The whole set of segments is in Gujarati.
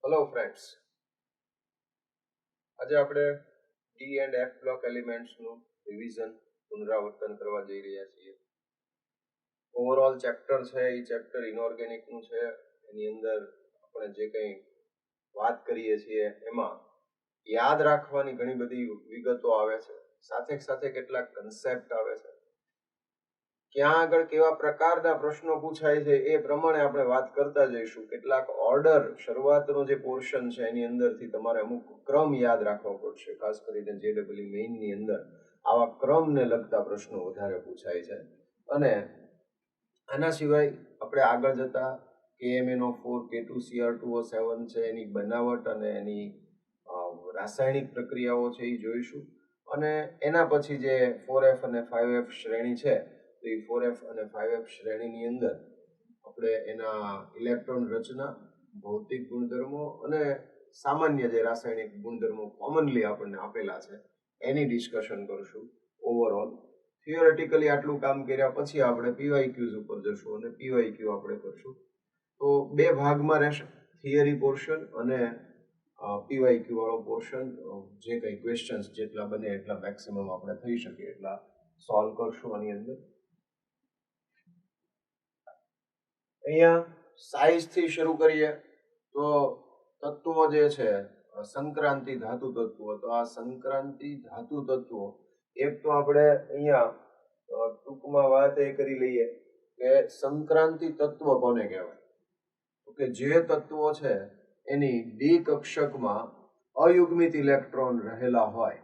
હેલો ફ્રેન્ડ્સ, આજે આપણે ડી એન્ડ એફ બ્લોક એલિમેન્ટ્સનું રિવિઝન પુનરાવર્તન કરવા જઈ રહ્યા છીએ. ઓવરઓલ ચેપ્ટર છે એ ચેપ્ટર ઇનઓર્ગેનિકનું છે. એની અંદર આપણે જે કંઈ વાત કરીએ છીએ એમાં યાદ રાખવાની ઘણી બધી વિગતો આવે છે, સાથે કેટલાક કન્સેપ્ટ આવે છે. ક્યાં આગળ કેવા પ્રકારના પ્રશ્નો પૂછાય છે એ પ્રમાણે આપણે વાત કરતા જઈશું. કેટલાક ઓર્ડર, શરૂઆતનો જે પોર્શન છે એની અંદરથી તમારે અમુક ક્રમ યાદ રાખવો પડશે. ખાસ કરીને JEE મેઇનની અંદર આવા ક્રમને લગતા પ્રશ્નો વધારે પૂછાય છે. અને આના સિવાય આપણે આગળ જતા KMnO4 K2Cr2O7 છે, એની બનાવટ અને એની રાસાયણિક પ્રક્રિયાઓ છે એ જોઈશું. અને એના પછી જે 4F અને 5F શ્રેણી છે, તો એ 4F અને 5F શ્રેણીની અંદર આપણે એના ઇલેક્ટ્રોન રચના, ભૌતિક ગુણધર્મો અને સામાન્ય જે રાસાયણિક ગુણધર્મો કોમનલી આપણને આપેલા છે એની ડિસ્કશન કરશું. ઓવરઓલ થિયોરેટિકલી આટલું કામ કર્યા પછી આપણે PYQs ઉપર જશું અને PYQ આપણે કરશું. તો બે ભાગમાં રહેશે, થિયરી પોર્શન અને PYQ વાળો પોર્શન. જે કંઈ ક્વેશ્ચન્સ જેટલા બને એટલા મેક્સિમમ આપણે થઈ શકે એટલા સોલ્વ કરશું આની અંદર. અહીંયા સાઈઝથી શરૂ કરીએ તો તત્વો જે છે સંક્રાંતિ ધાતુ તત્વો, તો આ સંક્રાંતિ ધાતુ તત્વો એક તો આપણે અહીંયા ટૂંકમાં વાત એ કરી લઈએ કે સંક્રાંતિ તત્વ કોને કહેવાય. તો કે જે તત્વો છે એની ડી કક્ષકમાં અયુગ્મિત ઇલેક્ટ્રોન રહેલા હોય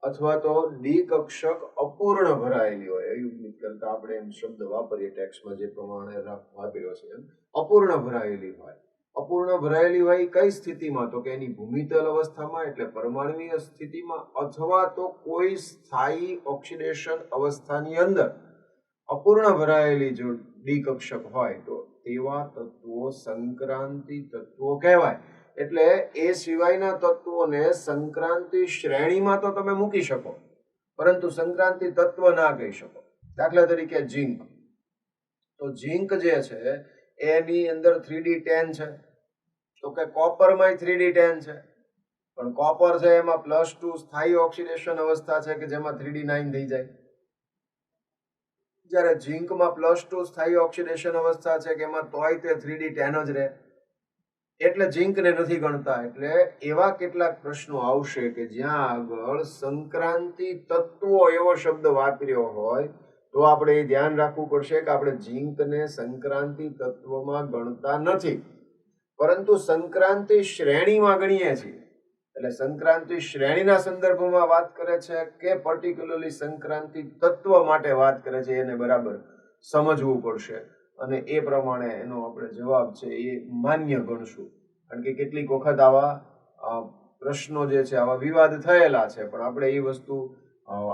અથવા તો ડી કક્ષક અપૂર્ણ ભરાયેલી હોય. અયુગ્મિત કરતા આપણે એમ શબ્દ વાપરીએ ટેક્સ્ટમાં જે પ્રમાણે વાપર્યો છે એમ અપૂર્ણ ભરાયેલી હોય. અપૂર્ણ ભરાયેલી હોય કઈ સ્થિતિમાં? તો કે એની ભૂમિતલ અવસ્થામાં, એટલે પરમાણુય સ્થિતિમાં, અથવા તો કોઈ સ્થાયી ઓક્સિડેશન અવસ્થાની અંદર અપૂર્ણ ભરાયેલી જો ડી કક્ષક હોય તો તેવા તત્વો સંક્રાંતિ તત્વો કહેવાય. એટલે એ સિવાયના તત્વોને સંક્રાંતિ શ્રેણીમાં તો તમે મૂકી શકો, પરંતુ સંક્રાંતિ તત્વ ના કહી શકો. દાખલા તરીકે ઝીંક. તો ઝીંક જે છે એની અંદર 3D10 છે, તો કે કોપરમાં 3D10 છે, પણ કોપર છે એમાં +2 સ્થાયી ઓક્સિડેશન અવસ્થા છે કે જેમાં 3D9 થઈ જાય. જ્યારે ઝીંકમાં +2 સ્થાયી ઓક્સિડેશન અવસ્થા છે કે એમાં તોય તે 3D10 જ રહે, એટલે ઝીંકને નથી ગણતા. એટલે એવા કેટલાક પ્રશ્નો આવશે કે જ્યાં આગળ સંક્રાંતિ તત્વો એવો શબ્દ વાપર્યો હોય તો આપણે એ ધ્યાન રાખવું પડશે કે આપણે ઝીંકને સંક્રાંતિ તત્વમાં ગણતા નથી, પરંતુ સંક્રાંતિ શ્રેણીમાં ગણીએ છીએ. એટલે સંક્રાંતિ શ્રેણીના સંદર્ભમાં વાત કરે છે કે પર્ટિક્યુલરલી સંક્રાંતિ તત્વ માટે વાત કરે છે, એને બરાબર સમજવું પડશે અને એ પ્રમાણે એનો આપણે જવાબ છે એ માન્ય ગણશું. કારણ કે કેટલીક વખત આવા પ્રશ્નો જે છે આવા વિવાદ થયેલા છે, પણ આપણે એ વસ્તુ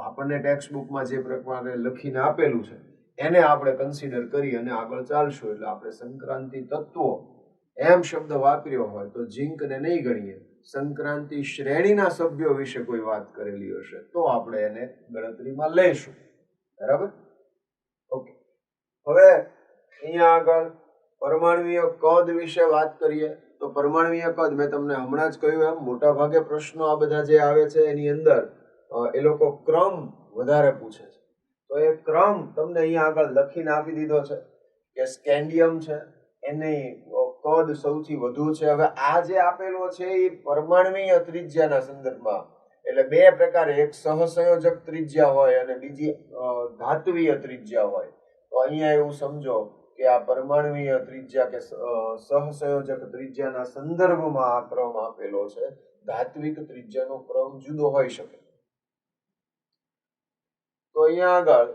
આપણને ટેક્સ્ટ બુકમાં જે પ્રમાણે લખીને આપેલું છે એને આપણે કન્સિડર કરી અને આગળ ચાલશું. એટલે આપણે સંક્રાંતિ તત્વો એમ શબ્દ વાપર્યો હોય તો ઝીંકને નહીં ગણીએ. સંક્રાંતિ શ્રેણીના સભ્યો વિશે કોઈ વાત કરેલી હશે તો આપણે એને ગણતરીમાં લઈશું. બરાબર? ઓકે. હવે અહીંયા આગળ પરમાણુય કદ વિશે વાત કરીએ તો પરમાણુય કદ મેં તમને હમણાં જ કહ્યું એમ મોટા ભાગે પ્રશ્નો આ બધા જે આવે છે એની અંદર એ લોકો ક્રમ વધારે પૂછે છે. તો એ ક્રમ તમને અહીંયા આગળ લખીને આપી દીધો છે કે સ્કેન્ડિયમ છે એની કદ સૌથી વધુ છે. હવે આ જે આપેલો છે એ પરમાણુય ત્રિજ્યાના સંદર્ભમાં, એટલે બે પ્રકારે, એક સહસંયોજક ત્રિજ્યા હોય અને બીજી ધાત્વીય ત્રિજ્યા હોય. તો અહીંયા એવું સમજો કે આ પરમાણુય ત્રિજ્યા કે સહસંયોજક ત્રિજ્યાના સંદર્ભમાં આ ક્રમ આપેલો છે. ધાત્વિક ત્રિજ્યાનો ક્રમ જુદો હોઈ શકે. તો અહીંયા આગળ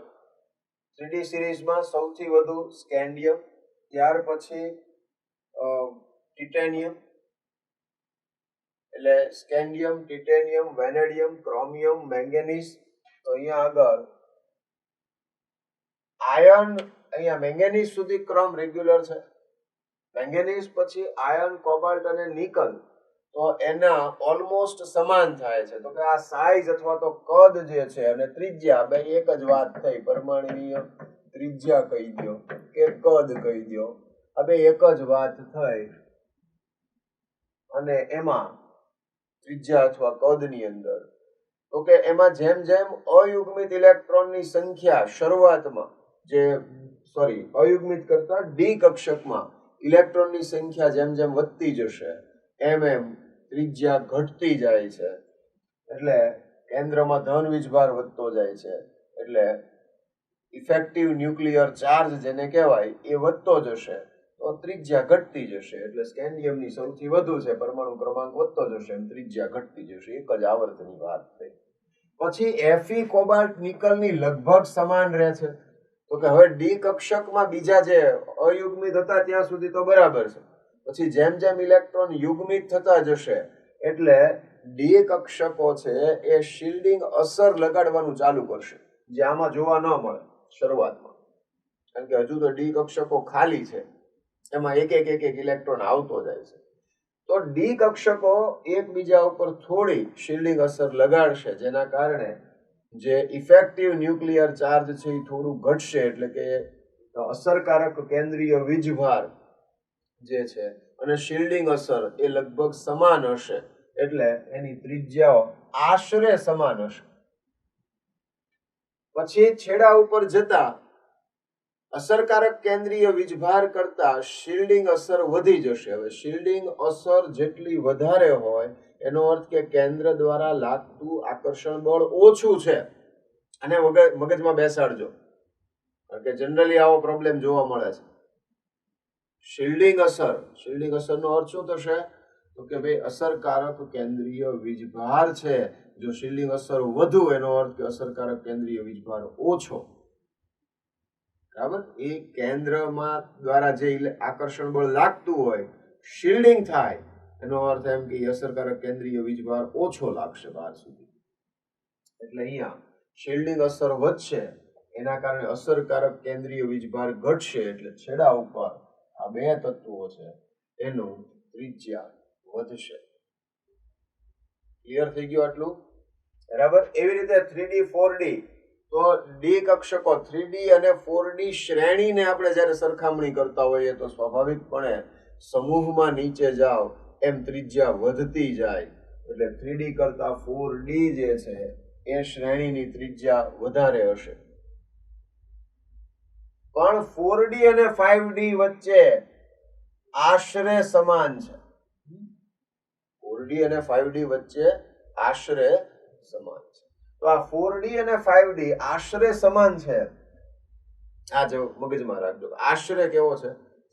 3D સિરીઝમાં સૌથી વધુ સ્કેન્ડિયમ, ત્યાર પછી ટિટેનિયમ, એટલે scandium, titanium, vanadium, chromium, manganese. તો અહીંયા આગળ આયર્ન, અહીંયા મેંગેનીઝ સુધી ક્રમ રેગ્યુલર છે. મેંગેનીઝ પછી આયર્ન, કોબાલ્ટ અને નિકલ, તો એના ઓલમોસ્ટ સમાન થાય છે. તો કે આ સાઈઝ અથવા તો કદ જે છે અને ત્રિજ્યા બે એક જ વાત થઈ. પરમાણુય ત્રિજ્યા કહી દો કે કદ કહી દો, આ બે એક જ વાત થઈ. અને એમાં ત્રિજ્યા અથવા કદની અંદર તો કે એમાં જેમ જેમ અયુગ્મિત ઇલેક્ટ્રોનની સંખ્યા શરૂઆતમાં અયુગ્મિત કરતા ડી કક્ષકમાં ઇલેક્ટ્રોનની સંખ્યા જેમ જેમ વધતી જશે એમ એમ ત્રિજ્યા ઘટતી જાય છે. એટલે કેન્દ્રમાં ધન વીજભાર વધતો જાય છે. એટલે ઇફેક્ટિવ ન્યુક્લિયર ચાર્જ જેને કહેવાય એ વધતો જશે તો ત્રિજ્યા ઘટતી જશે. એટલે સ્કેન્ડિયમની સૌથી વધુ છે, પરમાણુ ક્રમાંક વધતો જશે એમ ત્રિજ્યા ઘટતી જશે. એક જ આવર્તની વાત થઈ. પછી Fe કોબાલ્ટ નિકલની લગભગ સમાન રહે છે. તો કે હવે ડી કક્ષકમાં બીજા જે અયુગ્મિત હતા ત્યાં સુધી તો બરાબર છે. પછી જેમ જેમ ઇલેક્ટ્રોન યુગ્મિત થતા જશે એટલે ડી કક્ષકો છે એ શિલ્ડિંગ અસર લગાડવાનું ચાલુ કરશે, જે આમાં જોવા ન મળે શરૂઆતમાં, કારણ કે હજુ તો ડી કક્ષકો ખાલી છે, એમાં એક એક ઇલેક્ટ્રોન આવતો જાય છે. તો ડી કક્ષકો એકબીજા ઉપર થોડી શિલ્ડિંગ અસર લગાડશે, જેના કારણે જે ઇફેક્ટિવ ન્યુક્લિયર ચાર્જ છે એ થોડું ઘટશે. એટલે કે અસરકારક કેન્દ્રીય વીજભાર જે છે અને શિલ્ડિંગ અસર એ લગભગ સમાન હશે. એટલે એની ત્રિજ્યાઓ આશરે સમાન હશે. પછી છેડા ઉપર જતા અસરકારક કેન્દ્રીય વીજભાર કરતા શિલ્ડિંગ અસર વધી જશે. હવે શિલ્ડિંગ અસર જેટલી વધારે હોય એનો અર્થ કે કેન્દ્ર દ્વારા લાગતું આકર્ષણ બળ ઓછું છે. અને મગજમાં બેસાડજો, કારણ કે જનરલી આવો પ્રોબ્લેમ જોવા મળે છે. શિલ્ડિંગ અસરનો અર્થ શું થશે? તો કે ભાઈ અસરકારક કેન્દ્રીય વીજભાર છે, જો શિલ્ડિંગ અસર વધુ એનો અર્થ કે અસરકારક કેન્દ્રીય વીજભાર ઓછો. બરાબર? એ કેન્દ્રમાં દ્વારા જે આકર્ષણ બળ લાગતું હોય, શિલ્ડિંગ થાય એનો અર્થ એમ કે અસરકારક કેન્દ્રીય વીજભાર ઓછો લાગશે બહાર સુધી. એટલે અહીંયા શિલ્ડિંગ અસર વધશે, એના કારણે અસરકારક કેન્દ્રીય વીજભાર ઘટશે. એટલે છેડા ઉપર આ બે તત્વો છે એનું ત્રિજ્યા વધશે. ક્લિયર થઈ ગયું આટલું? બરાબર. એવી રીતે 3D 4D તો ડી કક્ષકો 3D અને 4D શ્રેણીને આપણે જ્યારે સરખામણી કરતા હોઈએ તો સ્વાભાવિકપણે સમૂહમાં નીચે જાઓ એમ ત્રિજ્યા વધતી જાય. એટલે 3D કરતા 4D જે છે એ શ્રેણીની ત્રિજ્યા વધારે હશે. પણ 4D અને 5D વચ્ચે આશરે સમાન છે. 4D અને 5D વચ્ચે આશરે સમાન છે. તો આ 4D અને 5D આશરે સમાન છે. આ જો મગજમાં રાખજો, આશરે કેવો છે?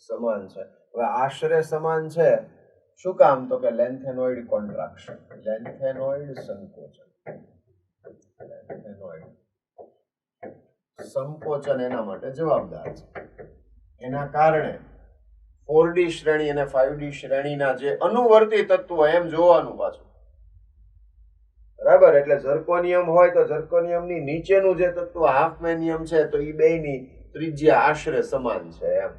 સમાન છે. હવે આશરે સમાન છે શું કામ? તો કે લેન્થેનોઇડ કોન્ટ્રાક્શન, લેન્થેનોઇડ સંકોચન એના માટે જવાબદાર છે. એના કારણે 4D શ્રેણી અને 5D શ્રેણીના જે અનુવર્તી તત્વો એમ જોવાનું પાછું. બરાબર? એટલે ઝર્કોનિયમ હોય તો ઝર્કોનિયમની નીચેનું જે તત્વ હાફમેનિયમ છે તો એ બેયની ત્રિજ્યા આશરે સમાન છે એમ.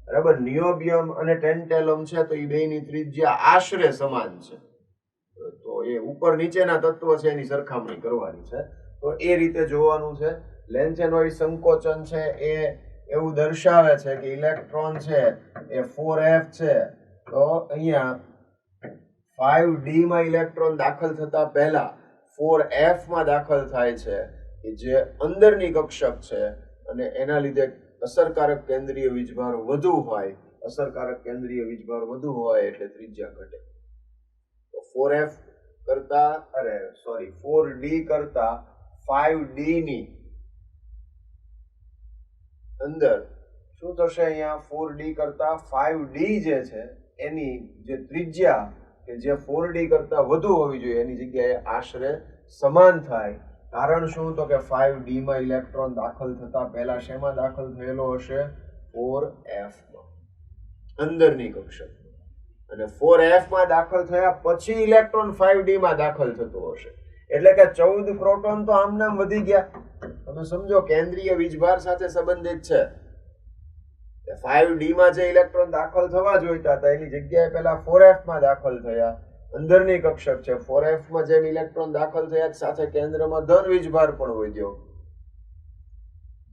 બરાબર? નિયોબિયમ અને ટેન્ટેલમ છે તો એ બેયની ત્રિજ્યા આશરે સમાન છે. તો એ ઉપર નીચેના તત્વો છે એની સરખામણી કરવાની છે. તો એ રીતે જોવાનું છે. લેન્થેનોઇડ સંકોચન છે એ એવું દર્શાવે છે કે ઇલેક્ટ્રોન છે એ 4f છે, તો અહીંયા 5D માં ઇલેક્ટ્રોન દાખલ થતા પહેલા 4f માં દાખલ થાય છે, કે જે અંદરની કક્ષક છે અને એના લીધે અસરકારક કેન્દ્રીય વીજભાર વધુ હોય. અસરકારક કેન્દ્રીય વીજભાર વધુ હોય એટલે ત્રિજ્યા ઘટે. તો 4D કરતા 5D ની અંદર શું થશે? અહીંયા 4D કરતા 5D જે છે એની જે ત્રિજ્યા કે જે 4D કરતા વધુ હોવી જોઈએ એની જગ્યાએ આશરે સમાન થાય. કારણ શું? તો કે 5D માં ઇલેક્ટ્રોન દાખલ થતા પહેલા શેમાં દાખલ થયેલો હશે? 4f માં, અંદરની કક્ષકમાં. અને 4f માં દાખલ થયા પછી ઇલેક્ટ્રોન 5D માં દાખલ થતો હશે. એટલે કે 14 પ્રોટોન તો આમનામ વધી ગયા. તમે સમજો, કેન્દ્રીય વીજભાર સાથે સંબંધિત છે. 5D માં જે ઇલેક્ટ્રોન દાખલ થવા જોઈતા હતા એની જગ્યાએ પહેલા 4f માં દાખલ થયા. અંદરની કક્ષક છે. 4f માં જેમ ઇલેક્ટ્રોન દાખલ થયા સાથે કેન્દ્રમાં ધન વીજભાર પણ વધ્યો.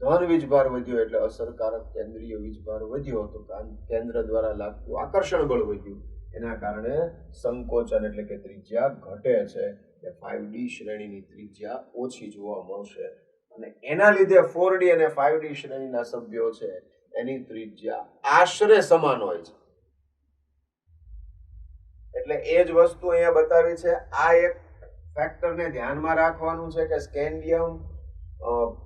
ધન વીજભાર વધ્યો એટલે અસરકારક કેન્દ્રીય વીજભાર વધ્યો, તો કેન્દ્ર દ્વારા લાગતું આકર્ષણ બળ વધ્યું. એના કારણે સંકોચન એટલે કે ત્રિજ્યા ઘટે છે. એ 5D શ્રેણીની ત્રિજ્યા ઓછી જોવા મળશે અને એના લીધે 4D અને 5D શ્રેણીના સભ્યો છે એની ત્રિજ્યા આશરે સમાન હોય છે. એટલે એ જ વસ્તુ અહીંયા બતાવી છે. આ એક ફેક્ટરને ધ્યાનમાં રાખવાનું છે કે સ્કેન્ડિયમ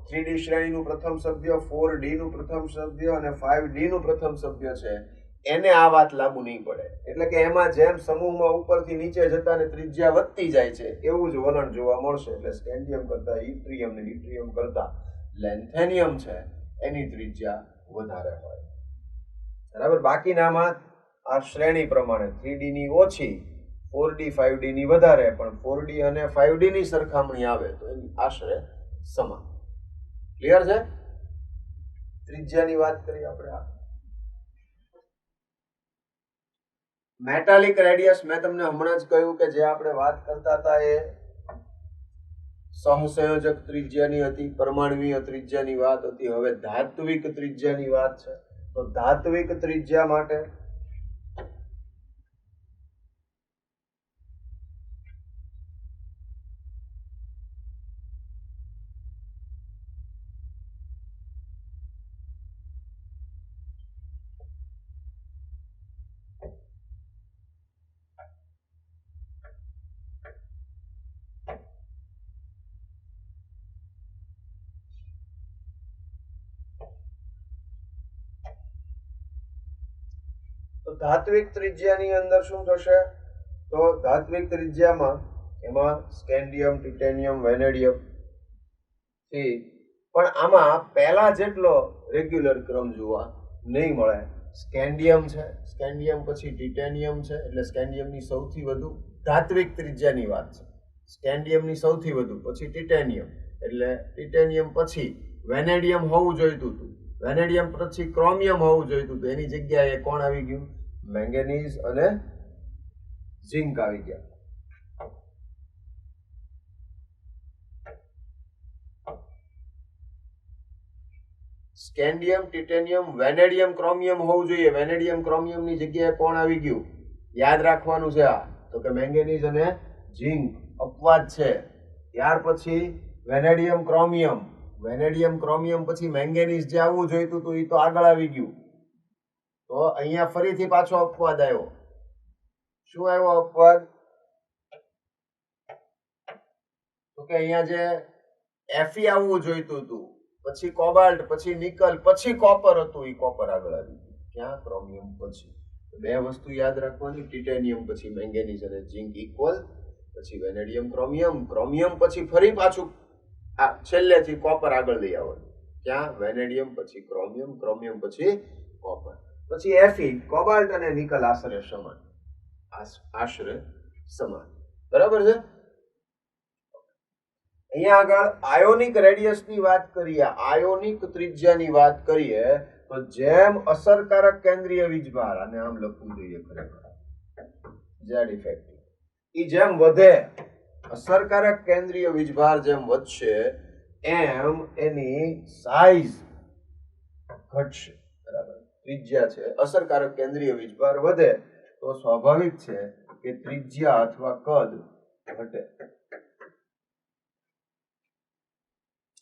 3D શ્રેણીનું પ્રથમ સભ્ય, 4D નું પ્રથમ સભ્ય અને 5D નું પ્રથમ સભ્ય છે એને આ વાત લાગુ નહીં પડે. એટલે કે એમાં જેમ સમૂહમાં ઉપરથી નીચે જતા ત્રિજ્યા વધતી જાય છે એવું જ વલણ જોવા મળશે. એટલે સ્કેન્ડિયમ કરતા ઇટ્રિયમ ને ઇટ્રિયમ કરતા લેન્થેનિયમ છે એની ત્રિજ્યા વધારે હોય. બરાબર. બાકીનામાં આ શ્રેણી પ્રમાણે 3D ની ઓછી, 4D 5D ની વધારે, પણ 4D અને 5D ની સરખામણી આવે તો એની આશરે સમાન. ક્લિયર છે? ત્રિજ્યાની વાત કરી આપણે. આ મેટાલિક રેડિયસ મેં તમને હમણાં જ કહ્યું કે જે આપણે વાત કરતા હતા એ સહસંયોજક ત્રિજ્યાની હતી, પરમાણુય ત્રિજ્યાની વાત હતી. હવે ધાત્વિક ત્રિજ્યાની વાત છે. તો ધાત્વિક ત્રિજ્યા માટે ધાત્વિક ત્રિજ્યાની અંદર શું થશે? તો ધાત્વિક ત્રિજ્યામાં એમાં સ્કેન્ડિયમ, ટિટેનિયમ, વેનેડિયમ પણ આમાં પહેલા જેટલો રેગ્યુલર ક્રમ જોવા નહીં મળે. સ્કેન્ડિયમ છે, સ્કેન્ડિયમ પછી ટિટેનિયમ છે. એટલે સ્કેન્ડિયમની સૌથી વધુ ધાત્વિક ત્રિજ્યાની વાત છે. સ્કેન્ડિયમની સૌથી વધુ, પછી ટિટેનિયમ, એટલે ટિટેનિયમ પછી વેનેડિયમ હોવું જોઈતું હતું, વેનેડિયમ પછી ક્રોમિયમ હોવું જોઈતું હતું. એની જગ્યાએ કોણ આવી ગયું? મેંગેનીઝ અને ઝિંક આવી ગયા. સ્કેન્ડિયમ, ટિટેનિયમ, વેનેડિયમ, ક્રોમિયમ હોવું જોઈએ. વેનેડિયમ, ક્રોમિયમની જગ્યાએ કોણ આવી ગયું? યાદ રાખવાનું છે આ. તો કે મેંગેનીઝ અને ઝિંક. અપવાદ છે. ત્યાર પછી વેનેડિયમ, ક્રોમિયમ, વેનેડિયમ, ક્રોમિયમ પછી મેંગેનીઝ જે આવવું જોઈતું હતું એ તો આગળ આવી ગયું. તો અહીંયા ફરીથી પાછો અપવાદ આવ્યો. શું આવ્યો અપવાદ? તો કે અહીંયા જે Fe આવવું જોઈતું હતું, પછી કોબાલ્ટ, પછી નિકલ, પછી કોપર હતું, એ કોપર આગળ આવી ગયું. ક્યાં? ક્રોમિયમ પછી. બે વસ્તુ યાદ રાખવાની. ટિટેનિયમ પછી મેંગેનીઝ અને ઝિંક ઇક્વલ, પછી વેનેડિયમ, ક્રોમિયમ, ક્રોમિયમ પછી ફરી પાછું છેલ્લેથી કોપર આગળ લઈ આવવાનું. ક્યાં? વેનેડિયમ પછી ક્રોમિયમ, ક્રોમિયમ પછી કોપર, પછી Fe, કોબાલ્ટ અને નિકલ આશરે સમાન. આશરે સમાન. બરાબર છે? અહીંયા આગળ આયોનિક રેડિયસની વાત કરીએ, આયોનિક ત્રિજ્યાની વાત કરીએ તો જેમ અસરકારક કેન્દ્રીય વીજભાર, આને આમ લખવું જોઈએ ખરેખર, Z ઇફેક્ટિવ, ઈ જેમ વધે, અસરકારક કેન્દ્રીય વીજભાર જેમ વધશે એમ એની સાઈઝ ઘટશે. બરાબર. ત્રિજ્યા છે, અસરકારક કેન્દ્રીય વીજભાર વધે તો સ્વાભાવિક છે કે ત્રિજ્યા અથવા કદ ઘટે.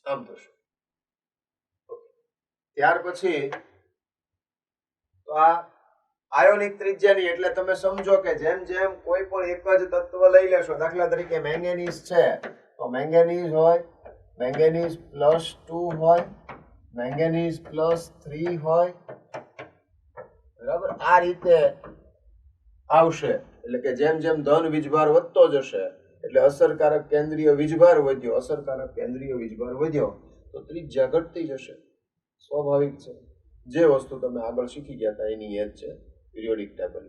આમ થશે. ત્યાર પછી તો આ આયોનિક ત્રિજ્યાની, એટલે તમે સમજો કે જેમ જેમ કોઈ પણ એક જ તત્વ લઈ લેશો, દાખલા તરીકે મેંગેનીઝ છે તો મેંગેનીઝ હોય, મેંગેનીઝ +2 હોય, મેંગેનીઝ +3 હોય. બરાબર. આ રીતે આવશે. એટલે કે જેમ જેમ ધન વીજભાર વધતો જશે એટલે અસરકારક કેન્દ્રીય વીજભાર વધ્યો, અસરકારક કેન્દ્રીય વીજભાર વધ્યો તો ત્રિજ્યા ઘટતી જશે. સ્વાભાવિક છે. જે વસ્તુ તમે આગળ શીખી ગયા હતા એની એ જ છે પિરિયોડિક ટેબલ.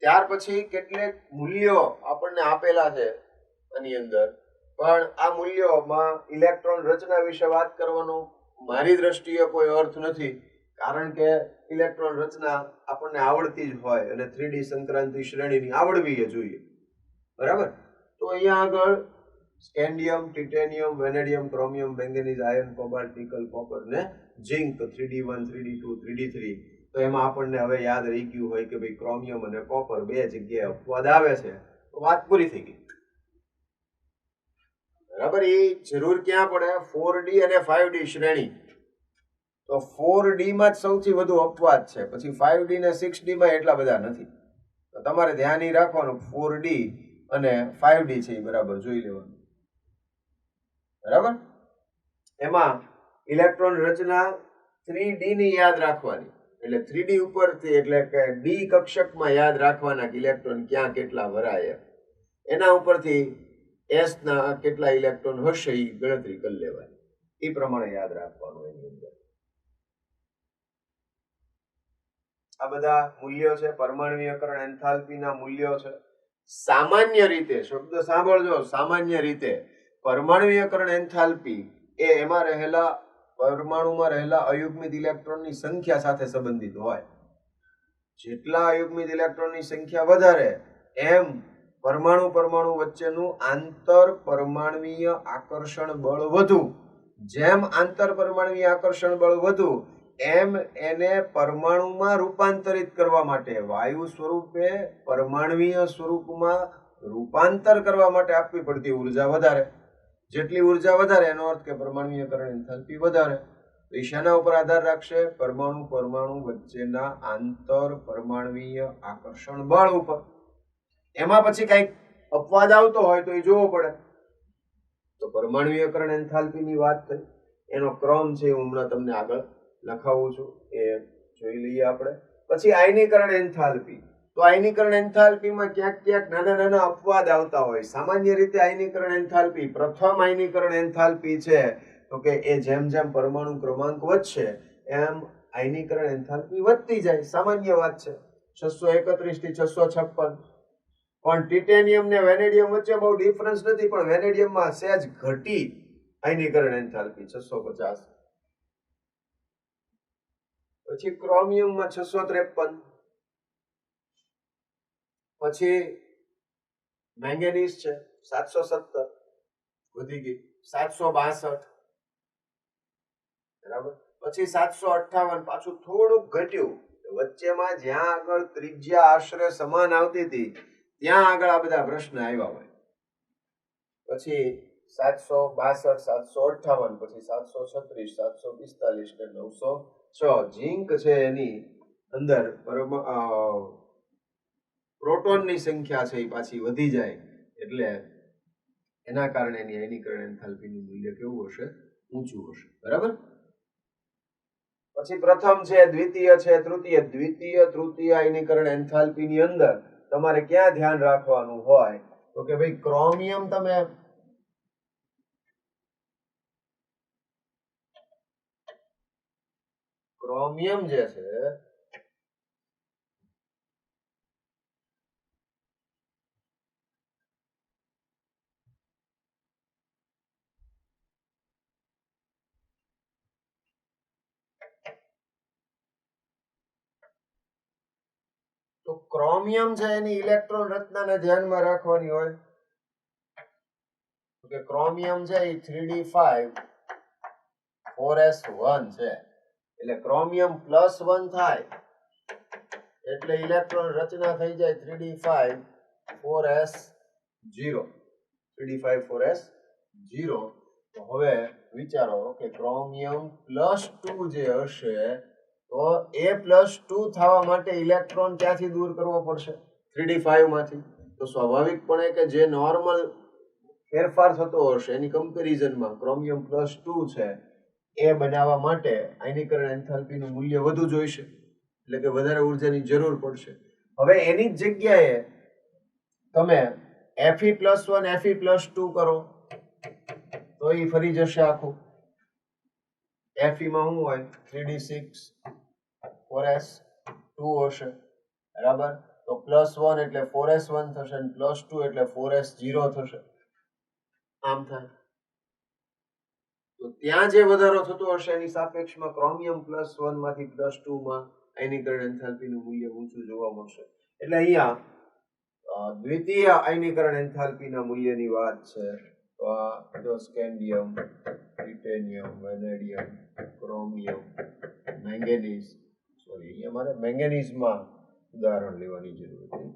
ત્યાર પછી કેટલાક મૂલ્યો આપણને આપેલા છે આની અંદર, પણ આ મૂલ્યોમાં ઇલેક્ટ્રોન રચના વિશે વાત કરવાનો મારી દ્રષ્ટિએ કોઈ અર્થ નથી, કારણ કે ઇલેક્ટ્રોન રચના આપણને આવડતી જ હોય અને 3D સંક્રાંતિ શ્રેણીની આવડવી જોઈએ. બરાબર. તો અહીંયા આગળ scandium, titanium, vanadium, chromium, manganese, iron, cobalt, nickel, copper ને ઝિંક 3D1, 3D2, 3D3. તો એમાં આપણને હવે યાદ રહી ગયું હોય કે ભાઈ ક્રોમિયમ અને કોપર બે જગ્યાએ અપવાદ આવે છે, તો વાત પૂરી થઈ ગઈ. બરાબર. એ જરૂર ક્યાં પડે? 4D અને 5D શ્રેણી. તો 4D માં જ સૌથી વધુ અપવાદ છે, પછી 5D ને 6D માં એટલા બધા નથી. તો તમારે ધ્યાન એ રાખવાનું 4D અને 5D છે એ બરાબર જોઈ લેવાનું. બરાબર. એમાં ઇલેક્ટ્રોન રચના 3D ની યાદ રાખવાની, એટલે 3D ઉપરથી એટલે કે ડી કક્ષકમાં યાદ રાખવાના કે ઇલેક્ટ્રોન ક્યાં કેટલા ભરાય, એના ઉપરથી એસ ના કેટલા ઇલેક્ટ્રોન હશે એ ગણતરી કરી લેવાની, એ પ્રમાણે યાદ રાખવાનું. એની અંદર આ બધા મૂલ્યો છે, પરમાણ્વીયકરણ એન્થાલ્પીના મૂલ્યો છે. સામાન્ય રીતે, શબ્દ સાંભળજો, સામાન્ય રીતે પરમાણ્વીયકરણ એન્થાલ્પી એ એમાં રહેલા પરમાણુમાં રહેલા અયુગ્મિત ઇલેક્ટ્રોનની સંખ્યા સાથે સંબંધિત હોય. જેટલા અયુગ્મિત ઇલેક્ટ્રોનની સંખ્યા વધારે એમ પરમાણુ પરમાણુ વચ્ચેનું આંતર પરમાણ્વીય આકર્ષણ બળ વધુ. જેમ આંતર પરમાણ્વીય આકર્ષણ બળ વધુ એમ એને પરમાણુમાં રૂપાંતરિત કરવા માટે, વાયુ સ્વરૂપે પરમાણ્વીય સ્વરૂપમાં રૂપાંતર કરવા માટે આપવી પડતી ઉર્જા વધારે. જેટલી ઉર્જા વધારે એનો અર્થ કે પરમાણ્વીયકરણ એન્થાલ્પી વધારે. તો શેના ઉપર આધાર રાખશે? પરમાણુ પરમાણુ વચ્ચેના આંતર પરમાણ્વીય આકર્ષણ બળ ઉપર. એમાં પછી કઈક અપવાદ આવતો હોય તો એ જોવો પડે. તો પરમાણ્વીયકરણ એન્થાલ્પીની વાત થઈ, એનો ક્રમ છે હું હમણાં તમને આગળ લખાવું છું, એ જોઈ લઈએ આપણે. પછી આયનીકરણ એન્થાલ્પી. તો આયનીકરણ એન્થાલ્પીમાં ક્યાંક ક્યાંક નાના નાના અપવાદ આવતા હોય. સામાન્ય રીતે આયનીકરણ એન્થાલ્પી, પ્રથમ આયનીકરણ એન્થાલ્પી છે તો કે એ જેમ જેમ પરમાણુ ક્રમાંક વધશે એમ આયનીકરણ એન્થાલ્પી વધતી જાય, સામાન્ય વાત છે. 631 થી 656. પણ ટિટેનિયમ ને વેનેડિયમ વચ્ચે બહુ ડિફરન્સ નથી, પણ વેનેડિયમમાં સહેજ ઘટી આયનીકરણ એન્થાલ્પી 650. પછી ક્રોમિયમમાં 653. પછી મેંગેનીઝ છે 717, વધી ગઈ 762. બરાબર. પછી 758, પાછું થોડુંક ઘટ્યું. વચ્ચેમાં જ્યાં આગળ ત્રિજ્યા આશરે સમાન આવતી હતી ત્યાં આગળ આ બધા પ્રશ્ન આવ્યા હોય. પછી 762, 758, પછી 736, 745 ને 906. ઝિંક છે એની અંદર પ્રોટોનની સંખ્યા છે એ પાછી વધી જાય, એટલે એના કારણે એની આયનીકરણ એન્થાલ્પીનું મૂલ્ય કેવું હશે? ઊંચું હશે. બરાબર. પછી પ્રથમ છે, દ્વિતીય છે, તૃતીય. દ્વિતીય તૃતીય આયનીકરણ એન્થાલ્પીની અંદર તમારે ક્યાં ધ્યાન રાખવાનું હોય તો કે ભાઈ ક્રોમિયમ, તમે ક્રોમિયમ જે છે તો ક્રોમિયમ છે એની ઇલેક્ટ્રોન રચનાને ધ્યાનમાં રાખવાની હોય. કે ક્રોમિયમ છે એ 3d5 4s1 છે, એટલે ક્રોમિયમ +1 થાય એટલે ઇલેક્ટ્રોન રચના થઈ જાય 3d5 4s0. 3d5 4s0. તો હવે વિચારો કે ક્રોમિયમ +2 જે હશે તો એ +2 થવા માટે ઇલેક્ટ્રોન ક્યાંથી દૂર કરવો પડશે? 3d5 માંથી. તો સ્વાભાવિકપણે કે જે નોર્મલ ફેરફાર થતો હશે એની કમ્પેરિઝનમાં ક્રોમિયમ +2 છે એ બનાવવા માટે આયનીકરણ એન્થાલ્પીનું મૂલ્ય વધુ જોઈશે, એટલે કે વધારે ઉર્જાની જરૂર પડશે. હવે એની જ જગ્યાએ તમે Fe+1 Fe+2 કરો તો એ ફરી જશે આખું. Fe માં શું હોય? 3d6 4s2 હશે. બરાબર. તો +1 એટલે 4s1 થશે અને +2 એટલે 4s0 થશે. આમ થાય. તો ત્યાં જે વધારો થતો હશે એની સાપેક્ષમાં ક્રોમિયમ +1 માંથી +2 માં આયનીકરણ એન્થાલ્પીનું મૂલ્ય ઊંચું જોવા મળશે. એટલે અહીંયા દ્વિતીય આયનીકરણ એન્થાલ્પીના મૂલ્યની વાત છે તો આ જો scandium, titanium, vanadium, chromium, manganese, sorry અહીંયા મારે મેંગેનીઝમાં ઉદાહરણ લેવાની જરૂર હતી.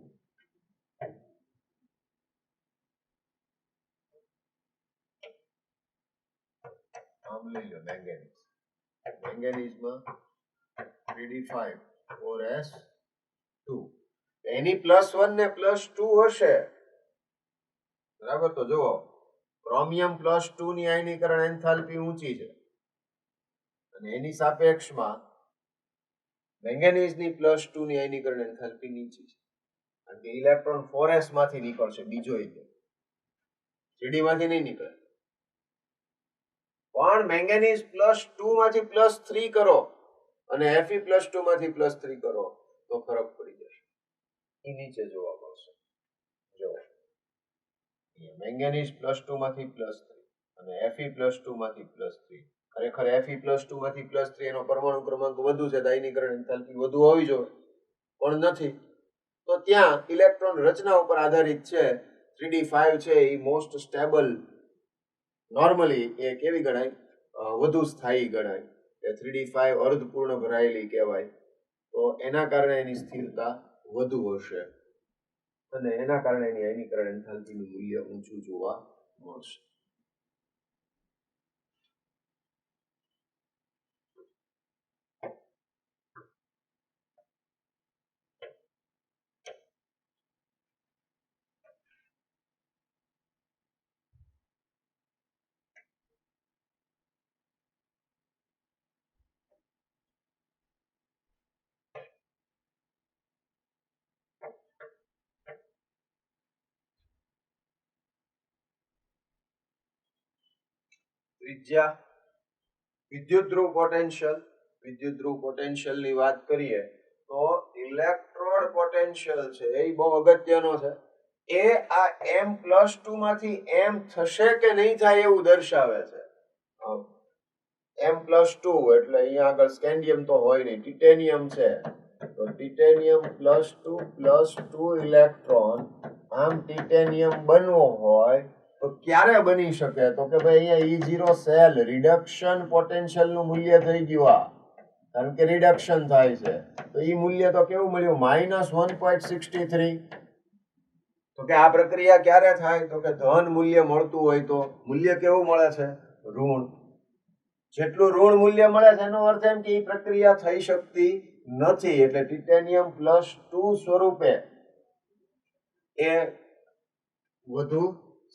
આમ લઈ લો મેંગેનીઝ. મેંગેનીઝમાં 3d5 4s2 એની +1 ને +2 હશે બરાબર. તો જુઓ ક્રોમિયમ +2 ની આયનીકરણ એન્થાલ્પી ઊંચી છે અને એની સાપેક્ષમાં મેંગેનીઝની +2 ની આયનીકરણ એન્થાલ્પી નીચી છે કારણ કે ઇલેક્ટ્રોન 4s માંથી નીકળશે, બીજો એટલે 3d માંથી નહીં નીકળે. પણ મેંગેનીઝ +2 માંથી +3 કરો અને Fe+2 માંથી +3 કરો તો ફરક પડી જશે. એ નીચે જોવા મળશે. જો મેંગેનીઝ +2 માંથી +3 અને Fe+2 માંથી +3. ખરેખર Fe+2 માંથી +3 એનો પરમાણુ ક્રમાંક વધુ છે, આયનીકરણ એન્થાલ્પી વધુ હોવી જોઈએ, પણ નથી. તો ત્યાં ઇલેક્ટ્રોન રચના ઉપર આધારિત છે. 3d5 છે એ મોસ્ટ સ્ટેબલ, નોર્મલી એ કેવી ગણાય, વધુ સ્થાયી ગણાય. 3d5 અર્ધપૂર્ણ ભરાયેલી કહેવાય. તો એના કારણે એની સ્થિરતા વધુ હશે અને એના કારણે એની આયનીકરણ એન્થાલ્પીનું મૂલ્ય ઊંચું જોવા મળશે. ત્રિજ્યા, વિદ્યુત ધ્રુવ પોટેન્શિયલ. વિદ્યુત ધ્રુવ પોટેન્શિયલ ની વાત કરીએ તો ઇલેક્ટ્રોડ પોટેન્શિયલ છે એ બહુ અગત્યનો છે. એ આ M+2 માંથી M થશે કે નહીં થાય એવું દર્શાવે છે. M+2 એટલે અહીંયા આગળ સ્કેન્ડિયમ તો હોય નહીં, ટિટેનિયમ છે તો ટિટેનિયમ +2 ઇલેક્ટ્રોન. આમ ટિટેનિયમ બનવો હોય તો ક્યારે બની શકે, તો કે ભાઈ અહીંયા E0 સેલ રિડક્શન પોટેન્શિયલ નું મૂલ્ય થઈ ગયું આ, કારણ કે રિડક્શન થાય છે. તો એ મૂલ્ય તો કેવું મળ્યું, -1.63. તો કે આ પ્રક્રિયા ક્યારે થાય, તો કે ધન મૂલ્ય મળતું હોય તો. મૂલ્ય કેવું મળે છે, ઋણ. જેટલું ઋણ મૂલ્ય મળે છે એનો અર્થ એમ કે એ પ્રક્રિયા થઈ શકતી નથી. એટલે ટિટેનિયમ +2 સ્વરૂપે એ વધુ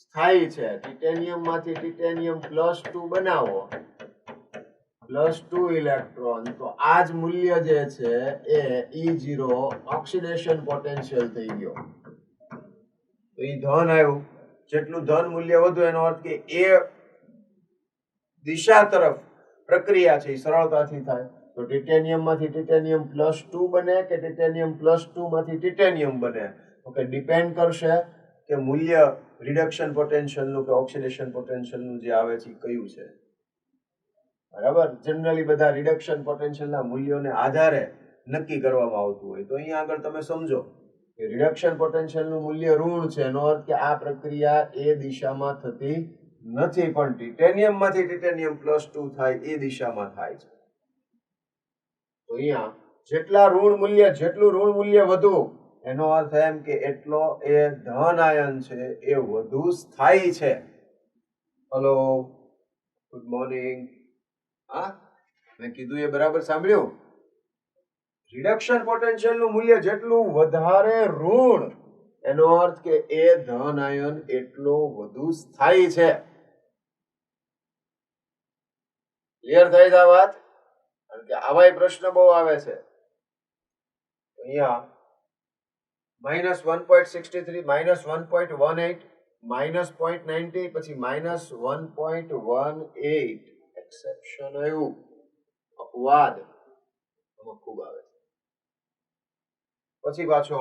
સ્થાયી છે. ટિટેનિયમ માંથી ટિટેનિયમ +2 બનાવો, +2 ઇલેક્ટ્રોન, તો આ જ મૂલ્ય જે છે એ E0 ઓક્સિડેશન પોટેન્શિયલ થઈ ગયો. તો એ ધન આવ્યું. જેટલું ધન મૂલ્ય વધુ એનો અર્થ કે એ દિશા તરફ પ્રક્રિયા છે એ સરળતાથી થાય. તો ટિટેનિયમ માંથી ટિટેનિયમ +2 બને કે ટિટેનિયમ +2 માંથી ટિટેનિયમ બને, તો કે ડિપેન્ડ કરશે કે મૂલ્ય રિડક્શન પોટેન્શિયલ નું કે ઓક્સિડેશન પોટેન્શિયલ નું જે આવે છે કયું છે. બરાબર. જનરલી બધા રિડક્શન પોટેન્શિયલ ના મૂલ્યોને આધારે નક્કી કરવામાં આવતું હોય. તો અહીંયા આગળ તમે સમજો કે રિડક્શન પોટેન્શિયલ નું મૂલ્ય ઋણ છે, એનો અર્થ કે આ પ્રક્રિયા એ દિશામાં થતી નથી, પણ ટિટેનિયમ માંથી ટિટેનિયમ +2 થાય એ દિશામાં થાય છે. તો અહીંયા જેટલું ઋણ મૂલ્ય વધુ, એનો અર્થ એમ કે એટલો એ ધન આયન છે એ વધુ સ્થાયી છે. Hello, good morning. હા, મેં કીધું એ બરાબર સાંભળ્યું? રિડક્શન પોટેન્શિયલ નું મૂલ્ય જેટલું વધારે ઋણ, એનો અર્થ કે એ ધન આયન એટલો વધુ સ્થાયી છે. ક્લિયર થઈ છે આ વાત? કારણ કે આવા પ્રશ્ન બહુ આવે છે. અહીંયા -1.63, -1.18, -0.90, પછી -1.18 એક્સેપ્શન આવ્યું. અપવાદ ખૂબ આવે છે. પછી પાછો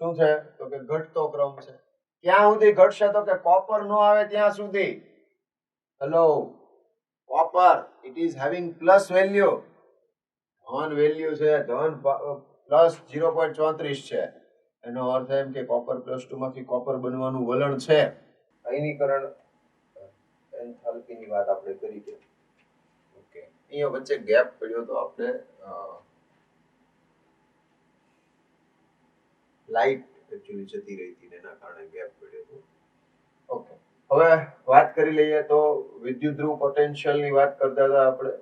શું છે, તો કે ઘટતો ક્રમ છે. ક્યાં સુધી ઘટશે, તો કે કોપર નો આવે ત્યાં સુધી. Hello, copper it is having plus value. ધન વેલ્યુ છે, ધન +0.34 છે. એનો અર્થ એમ કે કોપર +2 માંથી કોપર બનવાનું વલણ છે. આયનીકરણ એન્થાલ્પીની વાત આપણે કરી કે ઓકે અહીંયા વચ્ચે ગેપ પડ્યો તો આપણે લાઈટ એકચ્યુઅલી જતી રહી હતી એના કારણે ગેપ પડ્યો હતો. ઓકે હવે વાત કરી લઈએ તો વિદ્યુત ધ્રુવ પોટેન્શિયલની વાત કરતા હતા આપણે.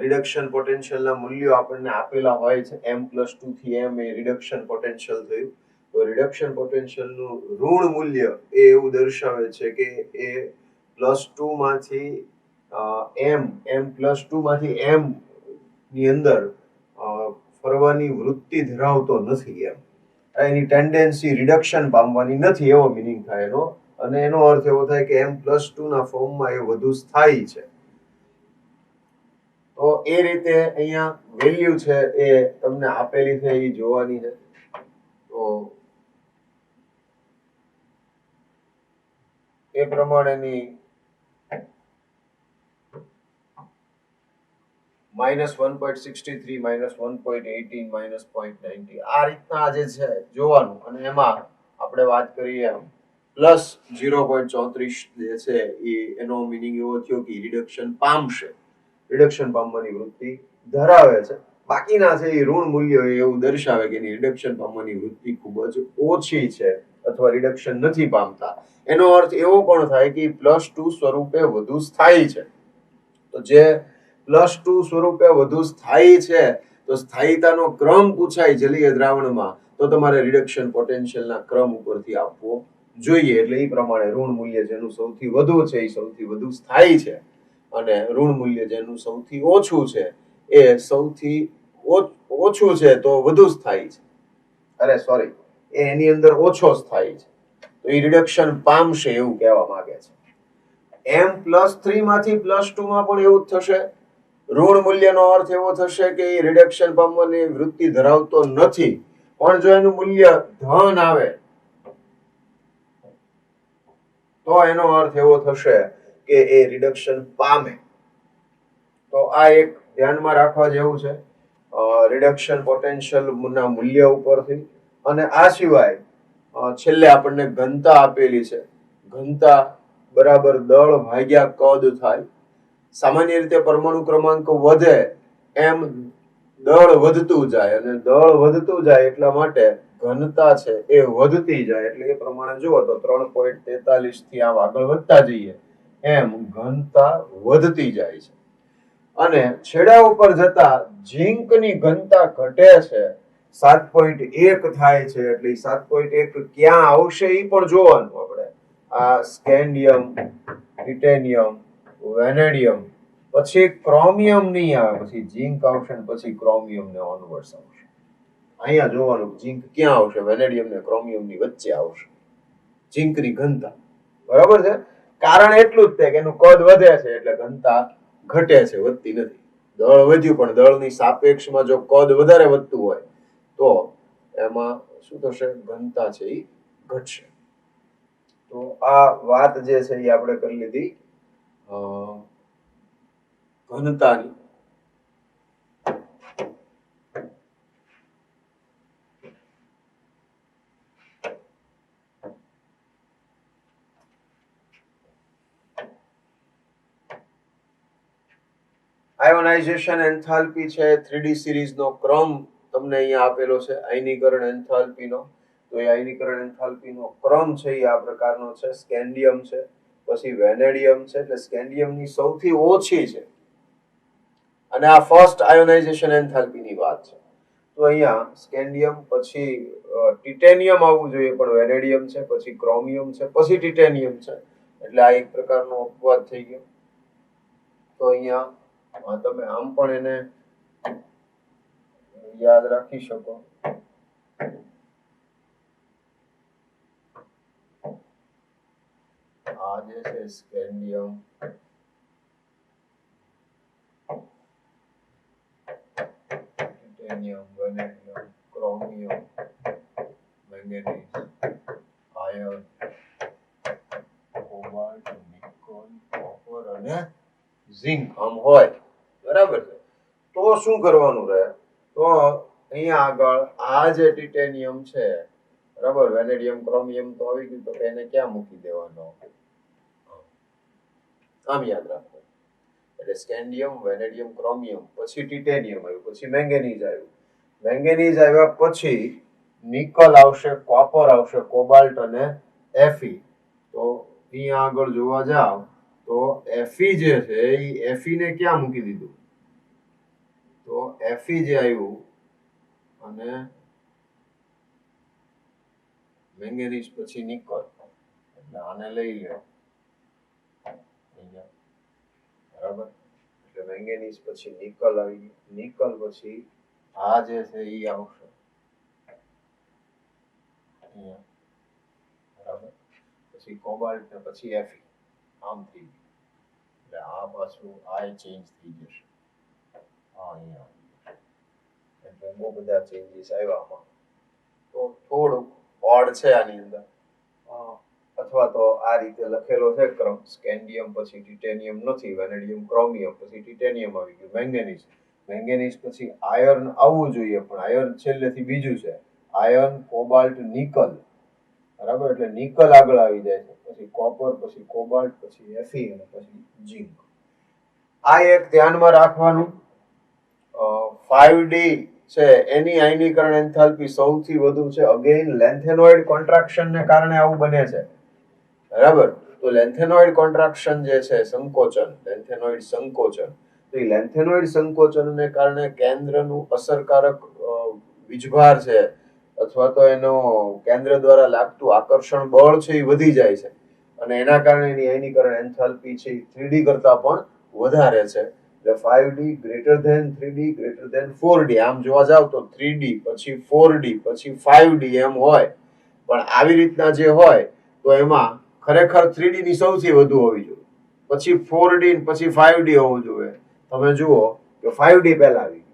રિડક્શન પોટેન્શિયલના મૂલ્યો આપણને આપેલા હોય છે m+2 થી m એ રિડક્શન પોટેન્શિયલ થયું. તો રિડક્શન પોટેન્શિયલનું ઋણ મૂલ્ય એ એવું દર્શાવે છે કે એ +2 માંથી m+2 માંથી m ની અંદર ફરવાની વૃત્તિ ધરાવતો નથી એમ. એની ટેન્ડન્સી રિડક્શન પામવાની નથી એવો મિનિંગ થાય એનો. અને એનો અર્થ એવો થાય કે m+2 ના ફોર્મમાં એ વધુ સ્થાયી છે. તો એ રીતે અહીંયા વેલ્યુ છે એ તમને આપેલી છે એ જોવાની છે. તો એ પ્રમાણેની -1.63 -1.18 -0.90 આ રીતના જે છે જોવાનું. અને એમાં આપણે વાત કરીએ +0.34 જે છે એનો મિનિંગ એવો થયો કે રિડક્શન પામશે, રિડક્શન પામવાની વૃત્તિ ધરાવે છે. બાકીના છે એ ઋણ મૂલ્યો એવું દર્શાવે કે રિડક્શન પામવાની વૃત્તિ ખૂબ જ ઓછી છે અથવા રિડક્શન નથી પામતા. એનો અર્થ એવો પણ થાય કે +2 સ્વરૂપે વધુ સ્થાયી છે. તો જે +2 સ્વરૂપે વધુ સ્થાયી છે તો સ્થાયીતાનો ક્રમ પૂછાય જલીય દ્રાવણમાં તો તમારે રિડક્શન પોટેન્શિયલના ક્રમ ઉપરથી આપવો જોઈએ. એટલે એ પ્રમાણે ઋણ મૂલ્ય જેનું સૌથી વધુ છે એ સૌથી વધુ સ્થાયી છે અને ઋણ મૂલ્ય જેનું સૌથી ઓછું છે એ સૌથી ઓછું છે તો વધુ સ્થાયી છે. અરે સોરી, એની અંદર ઓછો સ્થાયી છે તો એ રિડક્શન પામશે એવું કહેવા માંગે છે. m+3 માંથી +2 માં પણ એવું જ થશે. ઋણ મૂલ્યનો અર્થ એવો થશે કે એ રિડક્શન પામવાની વૃત્તિ ધરાવતો નથી. પણ જો એનું મૂલ્ય ધન આવે તો એનો અર્થ એવો થશે કે એ રિડક્શન પામે. તો આ એક ધ્યાનમાં રાખવા જેવું છે રિડક્શન પોટેન્શિયલ ના મૂલ્ય ઉપરથી. અને આ સિવાય છેલ્લે આપણને ઘનતા આપેલી છે. ઘનતા બરાબર દળ ભાગ્યા કદ થાય. સામાન્ય રીતે પરમાણુ ક્રમાંક વધે એમ દળ વધતું જાય અને દળ વધતું જાય એટલા માટે ઘનતા છે એ વધતી જાય. એટલે એ પ્રમાણે જુઓ તો 3.43 થી આમ આગળ વધતા જઈએ એમ ઘનતા વધતી જાય છે. અને છેડા ઉપર જતા ઝીંકની ઘનતા ઘટે છે, 7.1 થાય છે. એટલે 7.1 ક્યાં આવશે એ પણ જોવાનું આપણે. આ સ્કેન્ડિયમ, ટિટેનિયમ, વેનેડિયમ, પછી ક્રોમિયમ નહીં આવે, પછી ઝીંક આવશે ને પછી ક્રોમિયમ ને ઓનવર્ડ્સ આવશે. અહીંયા જોવાનું ઝીંક ક્યાં આવશે, વેનેડિયમ ને ક્રોમિયમ ની વચ્ચે આવશે ઝીંકની ઘનતા. બરાબર છે. કારણ એટલું જ છે કે એનું કદ વધે છે એટલે ઘનતા ઘટે છે, વધતી નથી. દળ વધ્યું પણ દળની સાપેક્ષમાં જો કદ વધારે વધતું હોય તો એમાં શું થશે, ઘનતા છે એ ઘટશે. તો આ વાત જે છે એ આપણે કરી લીધી ઘનતાની. આયોનાઇઝેશન એન્થાલ્પી છે 3D સિરીઝનો ક્રમ તમને અહીંયા આપેલો છે આયનીકરણ એન્થાલ્પીનો. તો એ આયનીકરણ એન્થાલ્પીનો ક્રમ છે એ આ પ્રકારનો છે. સ્કેન્ડિયમ છે, પછી વેનેડિયમ છે, એટલે સ્કેન્ડિયમની સૌથી ઓછી છે અને આ ફર્સ્ટ આયોનાઇઝેશન એન્થાલ્પીની વાત છે. તો અહીંયા સ્કેન્ડિયમ, પછી ટિટેનિયમ આવવું જોઈએ પણ વેનેડિયમ છે, પછી ક્રોમિયમ છે, પછી ટિટેનિયમ છે. એટલે આ એક પ્રકારનો અપવાદ થઈ ગયો. તો અહીંયા તમે આમ પણ એને યાદ રાખી શકો. આ જે છે scandium, titanium, vanadium, chromium, manganese, iron, cobalt, Nikol, copper અને ઝિંક આમ હોય. બરાબર છે. તો શું કરવાનું રહે, તો અહીંયા આગળ આ જે ટિટેનિયમ છે, બરાબર, વેનેડિયમ, ક્રોમિયમ તો આવી ગયું, તો એને ક્યાં મૂકી દેવાનો, આમ યાદ રાખો. એટલે સ્કેન્ડિયમ, વેનેડિયમ, ક્રોમિયમ, પછી ટિટેનિયમ આવ્યું, પછી મેંગેનીઝ આવ્યું. મેંગેનીઝ આવ્યા પછી નિકલ આવશે, કોપર આવશે, કોબાલ્ટ અને એફી. તો અહીંયા આગળ જોવા જાવ તો એફી જે છે એ એફી ને ક્યાં મૂકી દીધું? તો એફી જે આવ્યું અને મેંગેનીઝ પછી નિકલ, એટલે આને લઈ લો અહીંયા, બરાબર. એટલે મેંગેનીઝ પછી નિકલ આવી ગયું, નિકલ પછી આ જે છે એ આવશે અહીંયા, બરાબર. પછી કોબાલ્ટ ને પછી એફી, આમ થઈ ગયું. એટલે આ પાછું આ ચેન્જ થઈ જશે, અહીંયા. એટલે બહુ બધા ચેન્જીસ આવ્યા આમાં. તો થોડુંક ઓડ છે આની અંદર, અથવા તો આ રીતે લખેલો છે ક્રમ, સ્કેન્ડિયમ પછી ટિટેનિયમ નથી, વેનેડિયમ, ક્રોમિયમ, પછી ટિટેનિયમ આવી ગયું, મેંગેનીઝ, મેંગેનીઝ પછી આયર્ન આવવું જોઈએ, પણ આયર્ન છેલ્લેથી બીજું છે, આયર્ન, કોબાલ્ટ, નિકલ, બરાબર. એટલે નિકલ આગળ આવી જાય છે, પછી કોપર, પછી કોબાલ્ટ, પછી એફી અને પછી ઝિંક. આ એક ધ્યાનમાં રાખવાનું. 5D છે એની આયનીકરણ એન્થાલ્પી સૌથી વધુ છે. અગેન લેન્થેનોઇડ કોન્ટ્રાક્શન ને કારણે આવું બને છે, બરાબર. તો લેન્થેનોઇડ કોન્ટ્રાક્શન જે છે, સંકોચન, લેન્થેનોઇડ સંકોચન, તો એ લેન્થેનોઇડ સંકોચનને કારણે કેન્દ્રનું અસરકારક વીજભાર છે અથવા તો એનો કેન્દ્ર દ્વારા લાગતું આકર્ષણ બળ છે એ વધી જાય છે, અને એના કારણે એની આયનીકરણ એન્થાલ્પી છે 3D કરતા પણ વધારે છે. એટલે 5D greater than 3D greater than 4D. આમ જોવા જાવ તો 3D પછી 4D પછી 5D એમ હોય, પણ આવી રીતના જે હોય તો એમાં ખરેખર 3D ની સૌથી વધુ હોવી જોઈએ, પછી 4D પછી 5D હોવું જોઈએ. તમે જુઓ કે 5D પહેલા આવી,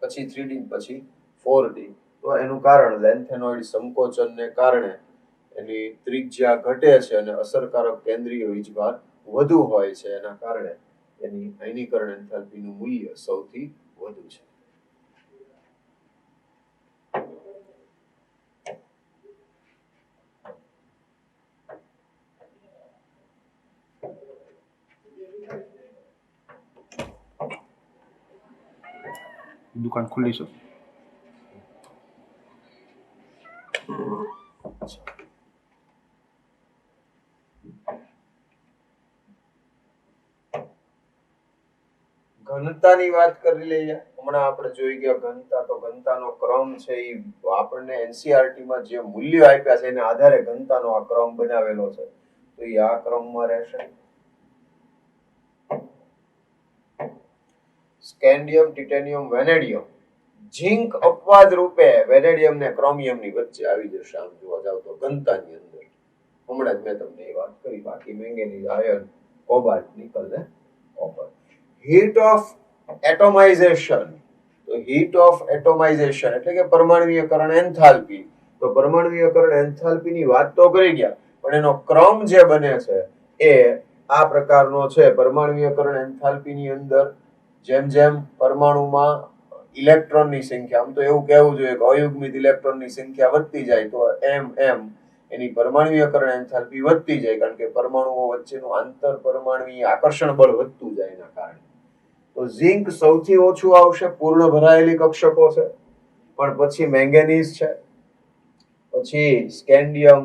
પછી 3D પછી 4D. તો એનું કારણ લેન્થેનોઇડ સંકોચનને કારણે એની ત્રિજ્યા ઘટે છે અને અસરકારક કેન્દ્રીય વીજભાર વધુ હોય છે, એના કારણે એની આયનીકરણ એન્થાલ્પીનું મૂલ્ય સૌથી વધુ છે. દુકાન ખુલ્લી છે. ઘનતાની વાત કરી લઈએ. હમણાં આપણે જોઈ ગયા ઘનતા, તો ઘનતાનો ક્રમ છે એ આપણને એનસીઆરટી માં જે મૂલ્યો આપ્યા છે એના આધારે ઘનતાનો આ ક્રમ બનાવેલો છે, તો એ આ ક્રમમાં રહેશે. સ્કેન્ડિયમ, ટિટેનિયમ, વેનેડિયમ, ઝિંક અપવાદ રૂપે વેનેડિયમ ને ક્રોમિયમ ની વચ્ચે આવી જશે. આમ જોવા જાવ તો ઘનતાની અંદર હમણાં જ મેં તમને એ વાત કરી. બાકી મેંગેનીઝ, આયર્ન, કોબાલ્ટ, નિકલ ને કોપર. હીટ ઓફ એટોમાઇઝેશન, તો હીટ ઓફ એટોમાઇઝેશન એટલે કે પરમાણુયકરણ એન્થાલ્પી. તો પરમાણુયકરણ એન્થાલ્પી ની વાત તો કરી ગયા, પણ એનો ક્રમ જે બને છે એ આ પ્રકારનો છે. પરમાણુયકરણ એન્થાલ્પી ની અંદર જેમ જેમ પરમાણુમાં ઇલેક્ટ્રોનની સંખ્યા, આમ તો એવું કહેવું જોઈએ કે અયુગ્મિત ઇલેક્ટ્રોનની સંખ્યા વધતી જાય તો એમ એમ એની પરમાણુયકરણ એન્થાલ્પી વધતી જાય, કારણ કે પરમાણુઓ વચ્ચેનું આંતર પરમાણુય આકર્ષણ બળ વધતું જાય એના કારણે. તો ઝિંક સૌથી ઓછું આવશે, પૂર્ણ ભરાયેલી કક્ષકો છે, પણ પછી મેંગેનીઝ છે, પછી scandium,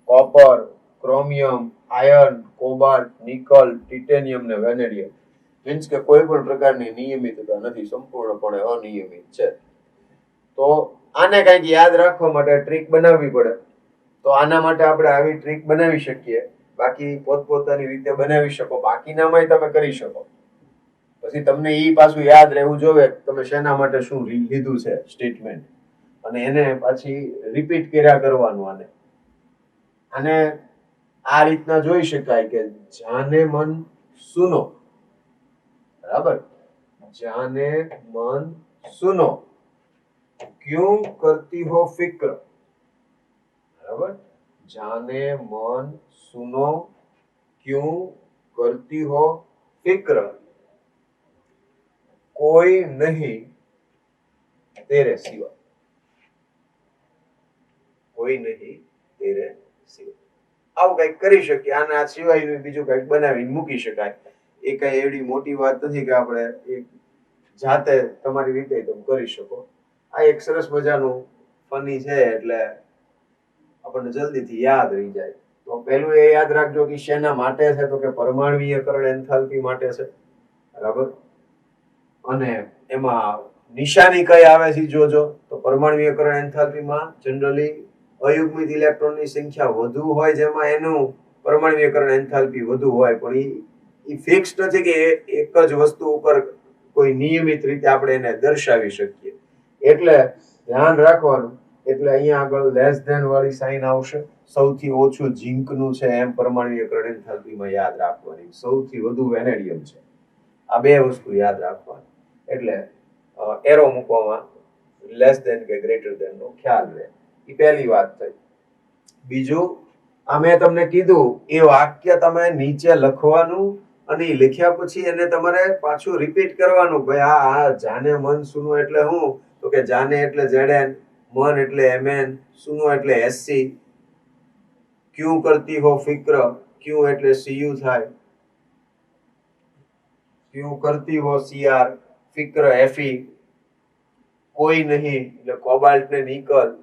copper, chromium, iron, cobalt, nickel, titanium ને વેનેડિયમ. મીન્સ કે કોઈ પણ પ્રકારની નિયમિતતા નથી, સંપૂર્ણપણે અનિયમિત છે. તો આને કંઈક યાદ રાખવા માટે ટ્રીક બનાવવી પડે. તો આના માટે આપણે આવી ટ્રીક બનાવી શકીએ, બાકી પોતપોતાની રીતે બનાવી શકો, બાકીનામાંય તમે કરી શકો. પછી તમને ઈ પાછું યાદ રહેવું જોઈએ તમે શેના માટે શું લીધું છે સ્ટેટમેન્ટ, અને એને પાછી રિપીટ કર્યા કરવાનું. આને આ રીતના જોઈ શકાય કે જાને મન સુનો, બરાબર, જાને મન સુનો ક્यों करती हो फिक्र, बराबर, जाने मन सुनो क्यों करती हो फिक्र, कोई नहीं तेरे सिवा, कोई नहीं तेरे सिवा. આવું કંઈક કરી શકીએ. આના સિવાયનું બીજું કંઈક બનાવીને મૂકી શકાય. એ કઈ એવડી મોટી વાત નથી કે આપણે એક જાતે તમારી રીતે તમે કરી શકો. આ એક સરસ મજાનું ફની છે એટલે આપણને જલ્દીથી યાદ રહી જાય. તો પહેલું એ યાદ રાખજો કે શેના માટે છે, તો કે પરમાણ્વીયકરણ એન્થાલ્પી માટે છે, બરાબર. અને એમાં નિશાની કઈ આવે છે જોજો. તો પરમાણ્વીયકરણ એન્થાલ્પીમાં જનરલી અયુગ્મિત ઇલેક્ટ્રોનની સંખ્યા વધુ હોય, જેમાં એનું પરમાણ્વીયકરણ એન્થાલ્પી વધુ હોય, પણ એ ફિક્સ નથી કે એક જ વસ્તુ ઉપર કોઈ નિયમિત રીતે આપણે એને દર્શાવી શકીએ. એટલે ધ્યાન રાખવાનું. એટલે અહીંયા આગળ લેસ ધેન વાળી સાઇન આવશે. સૌથી ઓછું ઝીંકનું છે એમ પરમાણ્વીયકરણ એન્થાલ્પીમાં યાદ રાખવાની. સૌથી વધુ વેનેડિયમ છે. આ બે વસ્તુ યાદ રાખવાની. એટલે એરો મૂકવામાં લેસ ધેન કે ગ્રેટર ધેન નો ખ્યાલ રહે. એ પહેલી વાત થઈ. બીજું, આ મેં તમને કીધું એ વાક્ય તમે નીચે લખવાનું અને લખ્યા પછી એને તમારે પાછું રિપીટ કરવાનું. ભાઈ આ જાને મન સુનો એટલે હું? તો કે જાને એટલે ZN, મન એટલે MN, સુનો એટલે SC, ક્યું કરતી હો ફિક્ર, ક્યું એટલે CU થાય, ક્યું કરતી હો CR, ફિક્ર FE, કોઈ નહીં એટલે કોબાલ્ટ ને નિકલ,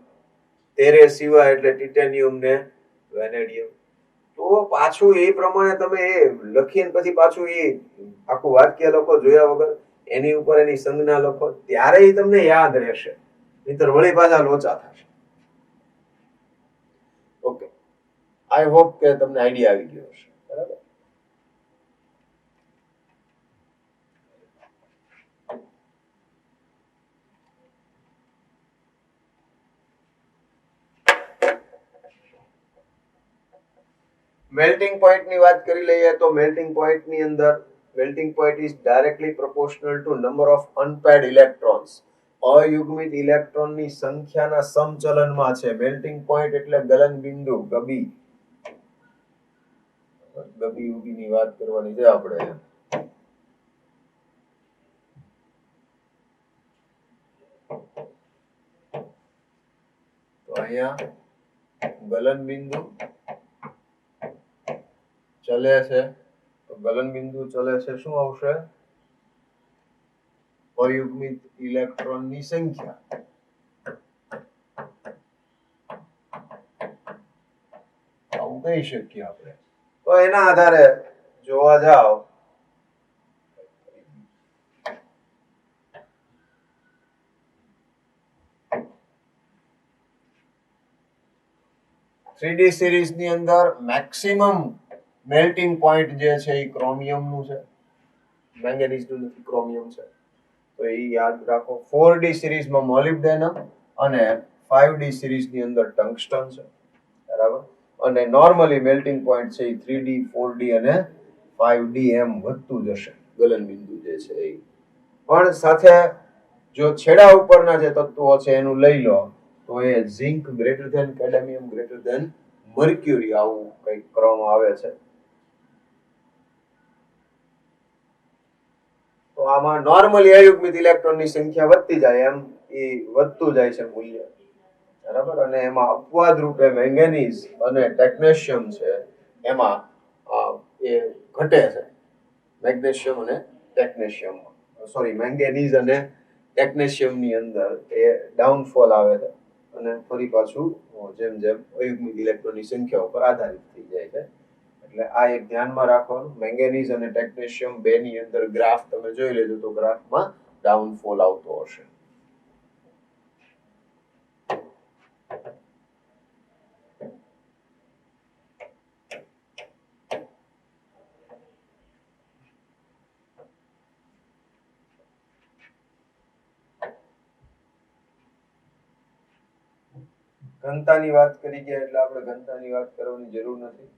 તેરે સિવાય એટલે ટિટેનિયમ ને વેનેડિયમ. તો પાછું એ પ્રમાણે તમે એ લખીને પછી પાછું એ આખું વાક્ય લખો જોયા વગર, એની ઉપર એની સંજ્ઞા લખો, ત્યારે એ તમને યાદ રહેશે. નહીતર વળી પાછા લોચા થશે. ઓકે, આઈ હોપ કે તમને આઈડિયા આવી ગયો હશે. બરાબર. મેલ્ટિંગ પોઈન્ટ ની વાત કરી લઈએ તો મેલ્ટિંગ પોઈન્ટ ની અંદર melting point is directly proportional to number of unpaired electrons. અયુગ્મિત ઇલેક્ટ્રોન ની સંખ્યાના સમચલનમાં છે. મેલ્ટિંગ પોઈન્ટ એટલે ગલન બિંદુ, ગબી. ગબી ઉબી ની વાત કરવાની છે આપણે. તો અહીંયા ગલન બિંદુ ચલે છે. તો ગલન બિંદુ ચલે છે, શું આવશે? અયુગ્મિત ઇલેક્ટ્રોન ની સંખ્યા. આવું કહી શકીએ આપણે. તો એના આધારે જોવા જાવ થ્રીડી સિરીઝ ની અંદર મેક્સિમમ મેલ્ટિંગ પોઈન્ટ જે છે એ ક્રોમિયમ નું છે, મેંગેનીઝ નું નથી, ક્રોમિયમ છે. તો એ યાદ રાખો. 4D સિરીઝમાં મોલિબ્ડેનમ અને 5D સિરીઝ ની અંદર ટંગસ્ટન છે, બરાબર. અને નોર્મલી મેલ્ટિંગ પોઈન્ટ છે એ 3D, 4D અને 5D એમ વધતું જશે ગલન બિંદુ જે છે એ. પણ સાથે જો છેડા ઉપરના જે તત્વો છે એનું લઈ લો તો એ zinc greater than cadmium greater than mercury, આવું કંઈક ક્રમ આવે છે. તો આમાં નોર્મલી અયુગ્મિત ઇલેક્ટ્રોનની સંખ્યા વધતી જાય એમ એ વધતું જાય છે મૂલ્ય, બરાબર. અને એમાં અપવાદ રૂપે મેંગેનીઝ અને ટેક્નેશિયમ છે એમાં એ ઘટે છે. મેગ્નેશિયમ અને ટેક્નેશિયમ, સોરી, મેંગેનીઝ અને ટેક્નેશિયમ ની અંદર એ ડાઉનફોલ આવે છે અને ફરી પાછું જેમ જેમ અયુગ્મિત ઇલેક્ટ્રોનની સંખ્યા ઉપર આધારિત થઈ જાય છે. એટલે આ એક ધ્યાનમાં રાખવાનું. મેંગેનીઝ અને ટેક્નેશિયમ બે ની અંદર ગ્રાફ તમે જોઈ લેજો તો ગ્રાફમાં ડાઉનફોલ આવતો હશે. ઘનતાની વાત કરી ગયા એટલે આપણે ઘનતાની વાત કરવાની જરૂર નથી.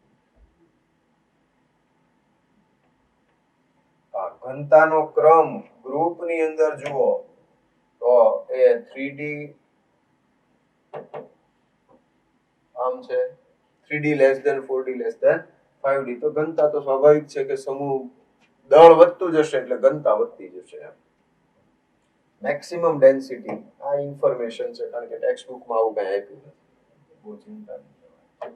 ઘનતાનો ક્રમ ગ્રુપની અંદર જુઓ તો એ 3D આમ છે, 3D less than 4D less than 5D. તો ઘનતા તો સ્વાભાવિક છે કે સમૂહ દળ વધતું જશે એટલે ઘનતા વધતી જશે. મેક્સિમમ ડેન્સિટી, આ ઇન્ફોર્મેશન છે કારણ કે ટેક્સ્ટ બુકમાં આવું કઈ આપ્યું નથી, બહુ ચિંતા નહીં.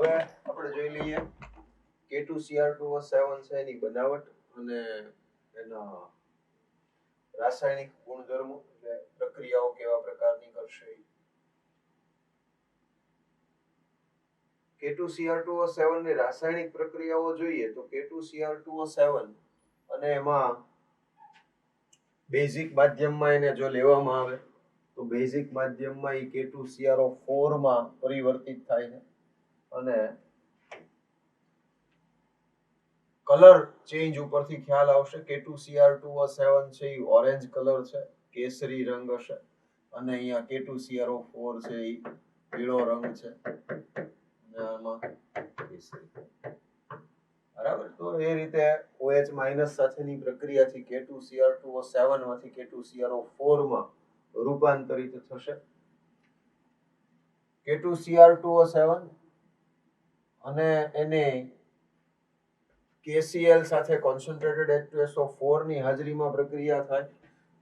હવે આપણે જોઈ લઈએ K2Cr2O7 છે એની બનાવટ અને એના રાસાયણિક ગુણધર્મો એટલે પ્રક્રિયાઓ કેવા પ્રકારની કરશે. K2Cr2O7 ની રાસાયણિક પ્રક્રિયાઓ જોઈએ તો K2Cr2O7 અને એમાં બેઝિક માધ્યમમાં એને જો લેવામાં આવે તો બેઝિક માધ્યમમાં એ K2CrO4 માં પરિવર્તિત થાય છે અને કલર ચેન્જ ઉપરથી ખ્યાલ આવશે. K2Cr2O7 છે એ ઓરેન્જ કલર છે, કેસરી રંગ હશે અને અહીંયા K2CrO4 છે એ પીળો રંગ છે અને આમાં કેસરી. બરાબર. તો એ રીતે OH- સાથેની પ્રક્રિયાથી K2Cr2O7 માંથી K2CrO4 માં રૂપાંતરિત થશે. K2Cr2O7 અને એને KCl સાથે કોન્સન્ટ્રેટેડ H2SO4 ની હાજરીમાં પ્રક્રિયા થાય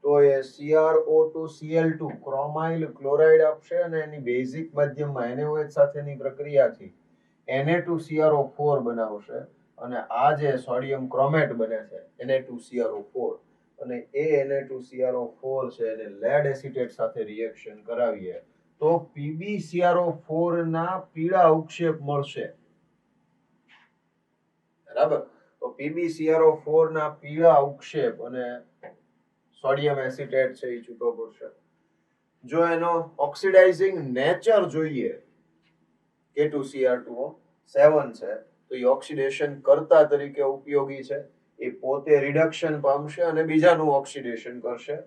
તો એ CrO2Cl2 ક્રોમાઇલ ક્લોરાઇડ આપશે અને એની બેઝિક માધ્યમમાં NaOH સાથેની પ્રક્રિયાથી Na2CrO4 બનાવશે અને આ જે સોડિયમ ક્રોમેટ બને છે Na2CrO4 અને એ Na2CrO4 છે એને લેડ એસિટેટ સાથે રિએક્શન કરાવીએ તો PbCrO4 ના પીળા અવક્ષેપ મળશે. બરાબર. તો PbCrO4 ના પીળા અવક્ષેપ અને સોડિયમ એસિટેટ છે એ છૂટો પડશે. જો એનો ઓક્સિડાઇઝિંગ નેચર જોઈએ K2Cr2O7 છે તો એ ઓક્સિડેશન કરતા તરીકે ઉપયોગી છે. એ પોતે રિડક્શન પામશે અને બીજાનું ઓક્સિડેશન કરશે.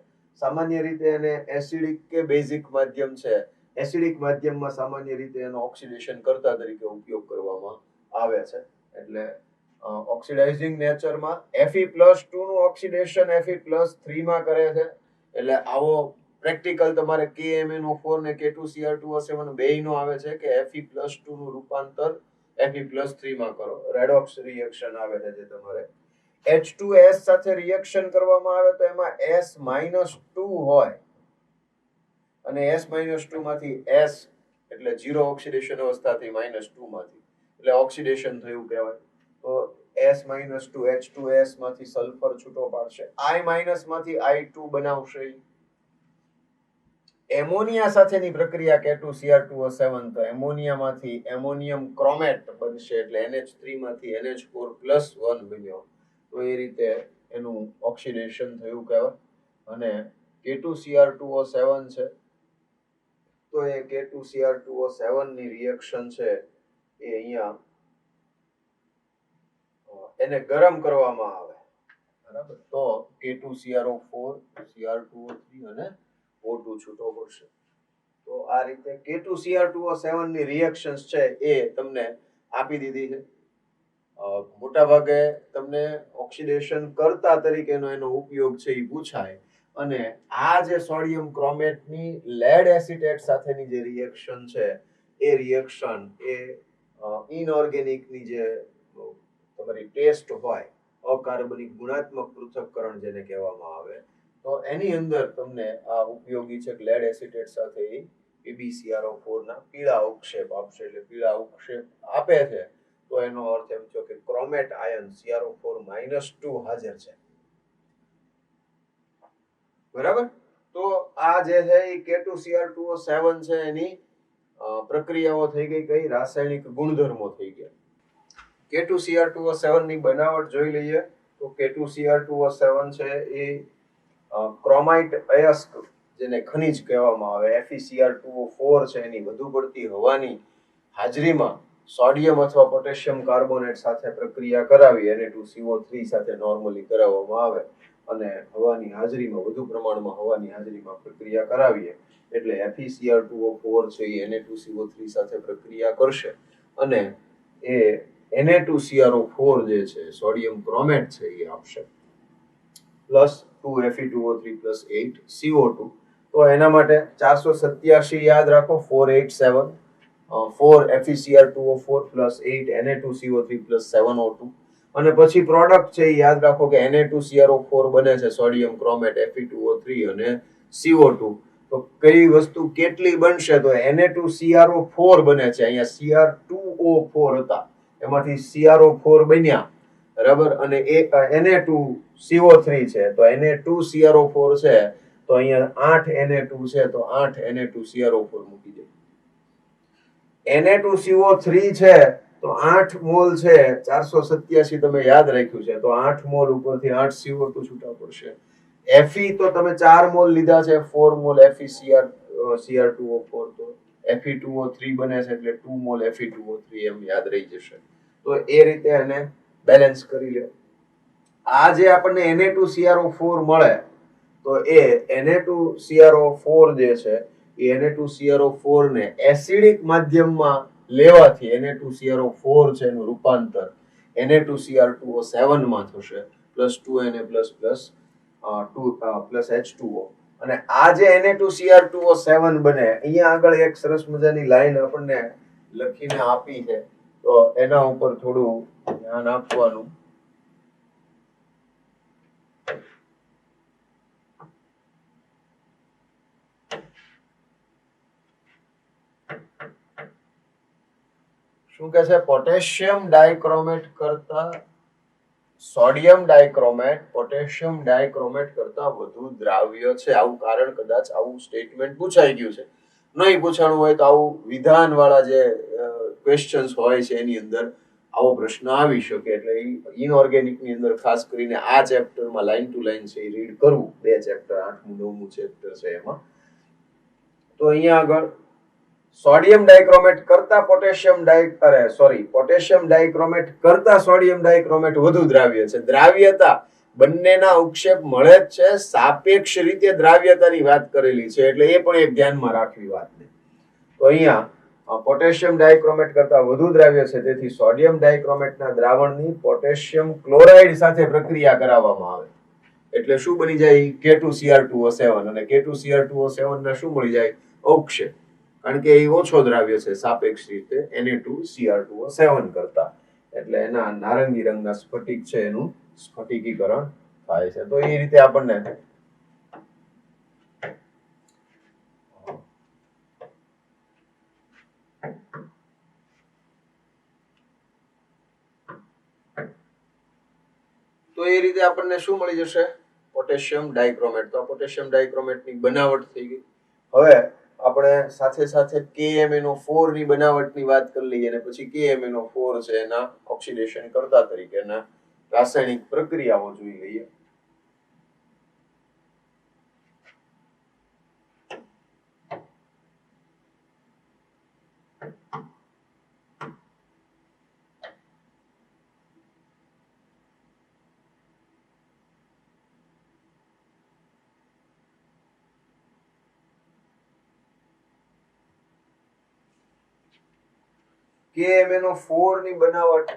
સામાન્ય રીતે એને એસિડિક કે બેઝિક માધ્યમ છે, એસિડિક માધ્યમમાં સામાન્ય રીતે એનો ઓક્સિડેશન કરતા તરીકે ઉપયોગ કરવામાં આવે છે. એટલે ઓક્સિડાઇઝિંગ નેચરમાં Fe+2 નું ઓક્સિડેશન Fe+3 માં કરે છે. એટલે આવો પ્રેક્ટિકલ તમારે KMnO4 ને K2Cr2O7 બેયનો આવે છે કે Fe+2 નું રૂપાંતર Fe+3 માં કરો. રેડોક્સ રિએક્શન આવે છે જે તમારે H2S સાથે રિએક્શન કરવામાં આવે તો એમાં S-2 હોય અને S-2 માંથી S એટલે 0 ઓક્સિડેશન અવસ્થાથી -2 માંથી એટલે ઓક્સિડેશન થયું કહેવાય. તો S-2 H2S માંથી સલ્ફર છૂટો પાડશે. I- માંથી I2 બનાવશે. એમોનિયા સાથેની પ્રક્રિયા K2Cr2O7 તો એમોનિયામાંથી એમોનિયમ ક્રોમેટ બનશે એટલે NH3 માંથી NH4+1 બન્યો. તો એ રીતે એનું ઓક્સિડેશન થયું કહેવાય અને K2Cr2O7 છે તો એ K2Cr2O7 ની રિએક્શન છે એ અહીંયા એને ગરમ કરવામાં આવે. બરાબર. તો K2CrO4 Cr2O3 અને O2 છૂટો પડશે. તો આ રીતે K2Cr2O7 ની રિએક્શન્સ છે એ તમને આપી દીધી છે. મોટા ભાગે તમને ઓક્સિડેશન કરતા તરીકેનો એનો ઉપયોગ છે એ પૂછાય અને આ જે સોડિયમ ક્રોમેટની લેડ એસિટેટ સાથેની જે રિએક્શન છે એ રિએક્શન એ ઇનઓર્ગેનિકની જે તમારી ટેસ્ટ હોય અકાર્બનિક ગુણાત્મક પૃથક્કરણ જેને કહેવામાં આવે તો એની અંદર તમને આ ઉપયોગી છે લેડ એસિટેટ સાથે PbCrO4 ના પીળા અવક્ષેપ આપશે. એટલે પીળા અવક્ષેપ આપે છે તો એનો અર્થ એમ થયો કે ક્રોમેટ આયન CrO4-2 હાજર છે. બરાબર. તો આ જે છે એ K2Cr2O7 છે એની પ્રક્રિયાઓ થઈ ગઈ. કઈ રાસાયણિક ગુણધર્મો થઈ ગયા. K2Cr2O7 ની બનાવટ જોઈ લઈએ તો K2Cr2O7 છે એ ક્રોમાઇટ અયસ્ક જેને ખનિજ કહેવામાં આવે FeCr2O4 છે એની વધુ પડતી હવાની હાજરીમાં સોડિયમ અથવા પોટેશિયમ કાર્બોનેટ સાથે પ્રક્રિયા કરાવી Na2CO3 સાથે નોર્મલી કરાવવામાં આવે અને હવાની હાજરીમાં વધુ પ્રમાણમાં હવાની હાજરીમાં પ્રક્રિયા કરાવીએ એટલે FeCr2O4 છે એ Na2CO3 સાથે પ્રક્રિયા કરશે અને એ Na2CrO4 જે છે સોડિયમ ક્રોમેટ છે એ આપશે પ્લસ 2 Fe2O3 પ્લસ 8 CO2. તો એના માટે 487 યાદ રાખો 487 4 FeCr2O4 plus 8 Na2CO3 plus 7O2 અને પછી પ્રોડક્ટ છે યાદ રાખો કે Na2CrO4 બને છે સોડિયમ ક્રોમેટ Fe2O3 અને CO2. તો કઈ વસ્તુ કેટલી બનશે તો Na2CrO4 બને છે અહીંયા Cr2O H2O4 હતા, એમાંથી CrO4 બન્યા, બરાબર, અને Na2CO3 છે, તો Na2CrO4 છે, તો અહીંયા 8 Na2 છે, તો 8 Na2CrO4 મૂકી દો. Na2CO3 છે તો 8 મોલ છે, 487 તમે યાદ રાખ્યું છે, તો 8 મોલ ઉપરથી 8 CO2 છૂટા પડશે. Fe તો તમે 4 મોલ લીધા છે, 4 મોલ FeCr2O4, તો Fe2O3 બને છે, એટલે 2 મોલ Fe2O3 એમ યાદ રહી જશે. તો એ રીતે એને બેલેન્સ કરી લો. આ જે આપણને Na2CrO4 મળે, તો એ Na2CrO4 જે છે એ Na2CrO4 ને એસિડિક માધ્યમમાં લેવાથી Na2CrO4 છે એનું રૂપાંતર Na2Cr2O7 માં થશે, +2Na++2 H2O. અને આ જે Na2Cr2O7 બને, અહીંયા આગળ એક સરસ મજાની લાઈન આપણને લખીને આપી છે, તો એના ઉપર થોડું ધ્યાન આપવાનું. શું કહે છે? પોટેશિયમ ડાયક્રોમેટ કરતા સોડિયમ ડાયક્રોમેટ પોટેશિયમ ડાયક્રોમેટ કરતા વધુ દ્રાવ્ય છે. આવું કારણ કદાચ આવું સ્ટેટમેન્ટ પૂછાઈ ગયું છે. નહીં પૂછાણું હોય તો આવું વિધાન વાળા જે ક્વેશ્ચન્સ હોય છે એની અંદર આવો પ્રશ્ન આવી શકે. એટલે ઇનઓર્ગેનિક ની અંદર ખાસ કરીને આ ચેપ્ટરમાં લાઈન ટુ લાઈન છે એ રીડ કરવું. 2 ચેપ્ટર, 8મું 9મું ચેપ્ટર છે એમાં. તો અહીંયા આગળ સોડિયમ ડાયક્રોમેટ કરતા પોટેશિયમ ડાયક્રોમેટ કરતા સોડિયમ ડાયક્રોમેટ વધુ દ્રાવ્ય છે. દ્રાવ્યતા બંનેના ઉક્ષેપ મળે જ છે, સાપેક્ષ રીતે દ્રાવ્યતાની વાત કરેલી છે, એટલે એ પણ એક ધ્યાનમાં રાખવી વાતને. તો અહીંયા પોટેશિયમ ડાયક્રોમેટ કરતા વધુ દ્રાવ્ય છે, તેથી સોડિયમ ડાયક્રોમેટના દ્રાવણની પોટેશિયમ ક્લોરાઇડ સાથે પ્રક્રિયા કરાવવામાં આવે, એટલે શું બની જાય? K2Cr2O7, અને K2Cr2O7 ને શું મળી જાય? અવક્ષેપ, કારણ કે એ ઓછો દ્રાવ્ય છે સાપેક્ષ રીતે Na2Cr2O7 કરતા, એટલે એના નારંગી રંગના સ્ફટિક છે એનું સ્ફટિકીકરણ થાય છે. તો એ રીતે આપણને શું મળી જશે? Potassium dichromate. તો પોટેશિયમ ડાયક્રોમેટની બનાવટ થઈ ગઈ. હવે આપણે સાથે સાથે KMnO4 ની બનાવટની વાત કરી લઈએ, અને પછી KMnO4 છે એના ઓક્સિડેશન કરતા તરીકેના રાસાયણિક પ્રક્રિયાઓ જોઈ લઈએ. KMnO4 ની બનાવટ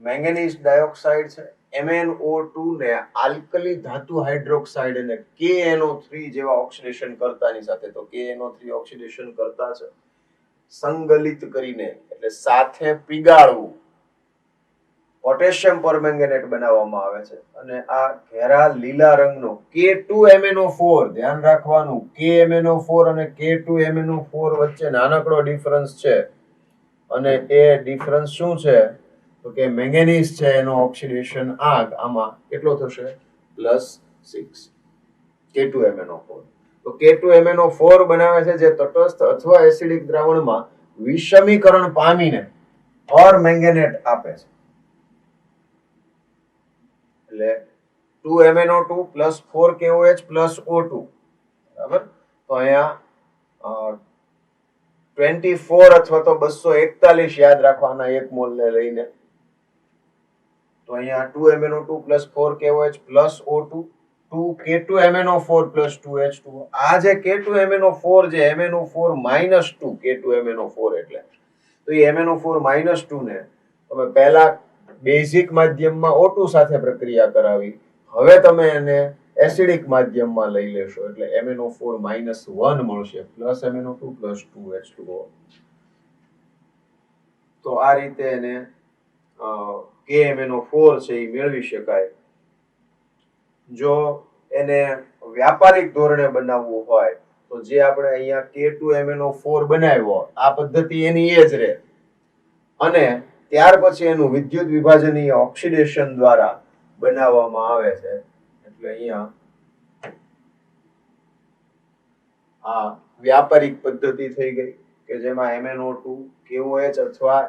મેંગેનીઝ ડાયોક્સાઇડ છે, MnO2 ને આલ્કલી ધાતુ હાઇડ્રોક્સાઇડ અને KNO3 જેવા ઓક્સિડેશન કરતાની સાથે, તો KNO3 ઓક્સિડેશન કરતા છે, સંગલિત કરીને એટલે સાથે પીગાળવું પોટેશિયમ પરમેંગેનેટ બનાવવામાં આવે છે. અને આ ઘેરા લીલા રંગનો K2MnO4, ધ્યાન રાખવાનું, KMnO4 અને K2MnO4 વચ્ચે નાનકડો ડિફરન્સ છે, અને એ ડિફરન્સ શું છે? તો કે મેંગેનીઝ છે એનો ઓક્સિડેશન આગ આમાં કેટલો થશે? +6 K2MnO4. તો K2MnO4 બનાવે છે જે તટસ્થ અથવા એસિડિક દ્રાવણમાં વિષમીકરણ પામીને પરમેંગેનેટ આપે છે. એટલે 2MnO2 + 4KOH + O2, બરાબર. તો અહીંયા 24 અથવા તો 241 યાદ રાખવાના એક મોલ ને લઈને. તો અહીંયા 2MnO2 + 4KOH + O2, 2K2MnO4 + 2H2O. આ જે K2MnO4 જે MnO4 - 2 K2MnO4 એટલે, તો એ MnO4 - 2 ને તમે પહેલા બેઝિક માધ્યમમાં O2 સાથે પ્રક્રિયા કરાવી, હવે તમે એને એસિડિક માધ્યમમાં લઈ લેશો, એટલે MnO4 - 1 મળશે, +MnO2 + 2H2O. તો આ રીતે એને KMnO4 છે એ મેળવી શકાય. જો એને વ્યાપારિક ધોરણે બનાવવું હોય તો જે આપણે અહીંયા K2MnO4 બનાવ્યો આ પદ્ધતિ એની એ જ રહે અને ત્યાર પછી એનું વિદ્યુત વિભાજનીય ઓક્સિડેશન દ્વારા બનાવવામાં આવે છે. એટલે અહીંયા આ વ્યાપારિક પદ્ધતિ થઈ ગઈ કે જેમાં MnO2 KOH અથવા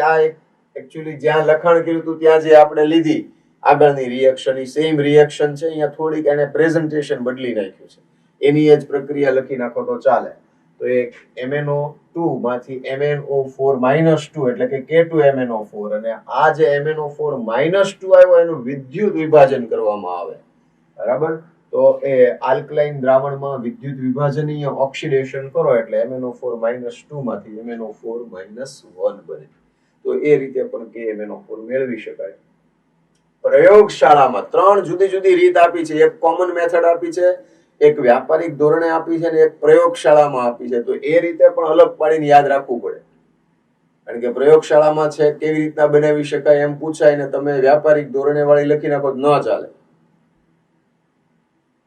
આ એક એકચ્યુઅલી જ્યાં લખાણ કર્યું હતું ત્યાં જે આપણે લીધી આગળની રિએક્શન એ સેમ રિએક્શન છે. અહીંયા થોડીક એને પ્રેઝન્ટેશન બદલી નાખ્યું છે. એની જ પ્રક્રિયા લખી નાખો તો ચાલે. તો એક MnO2 માંથી MnO4-2 એટલે કે K2MnO4 અને આ જે MnO4-2 આવ્યો એનું વિદ્યુત વિભાજન કરવામાં આવે. બરાબર. તો એ આલ્કલાઇન દ્રાવણમાં વિદ્યુત વિભાજનીય ઓક્સિડેશન કરો એટલે MnO4-2 માંથી MnO4-1 બને. તો એ રીતે પણ KMnO4 મેળવી શકાય. પ્રયોગશાળામાં 3 જુદી જુદી રીત આપી છે. એક કોમન મેથડ આપી છે, એક વ્યાપારિક ધોરણે આપી છે અને એક પ્રયોગશાળામાં આપી છે. તો એ રીતે પણ અલગ પાડીને યાદ રાખવું પડે. કારણ કે પ્રયોગશાળામાં છે કેવી રીતના બનાવી શકાય એમ પૂછાય ને તમે વ્યાપારિક ધોરણે વાળી લખી નાખો ન ચાલે.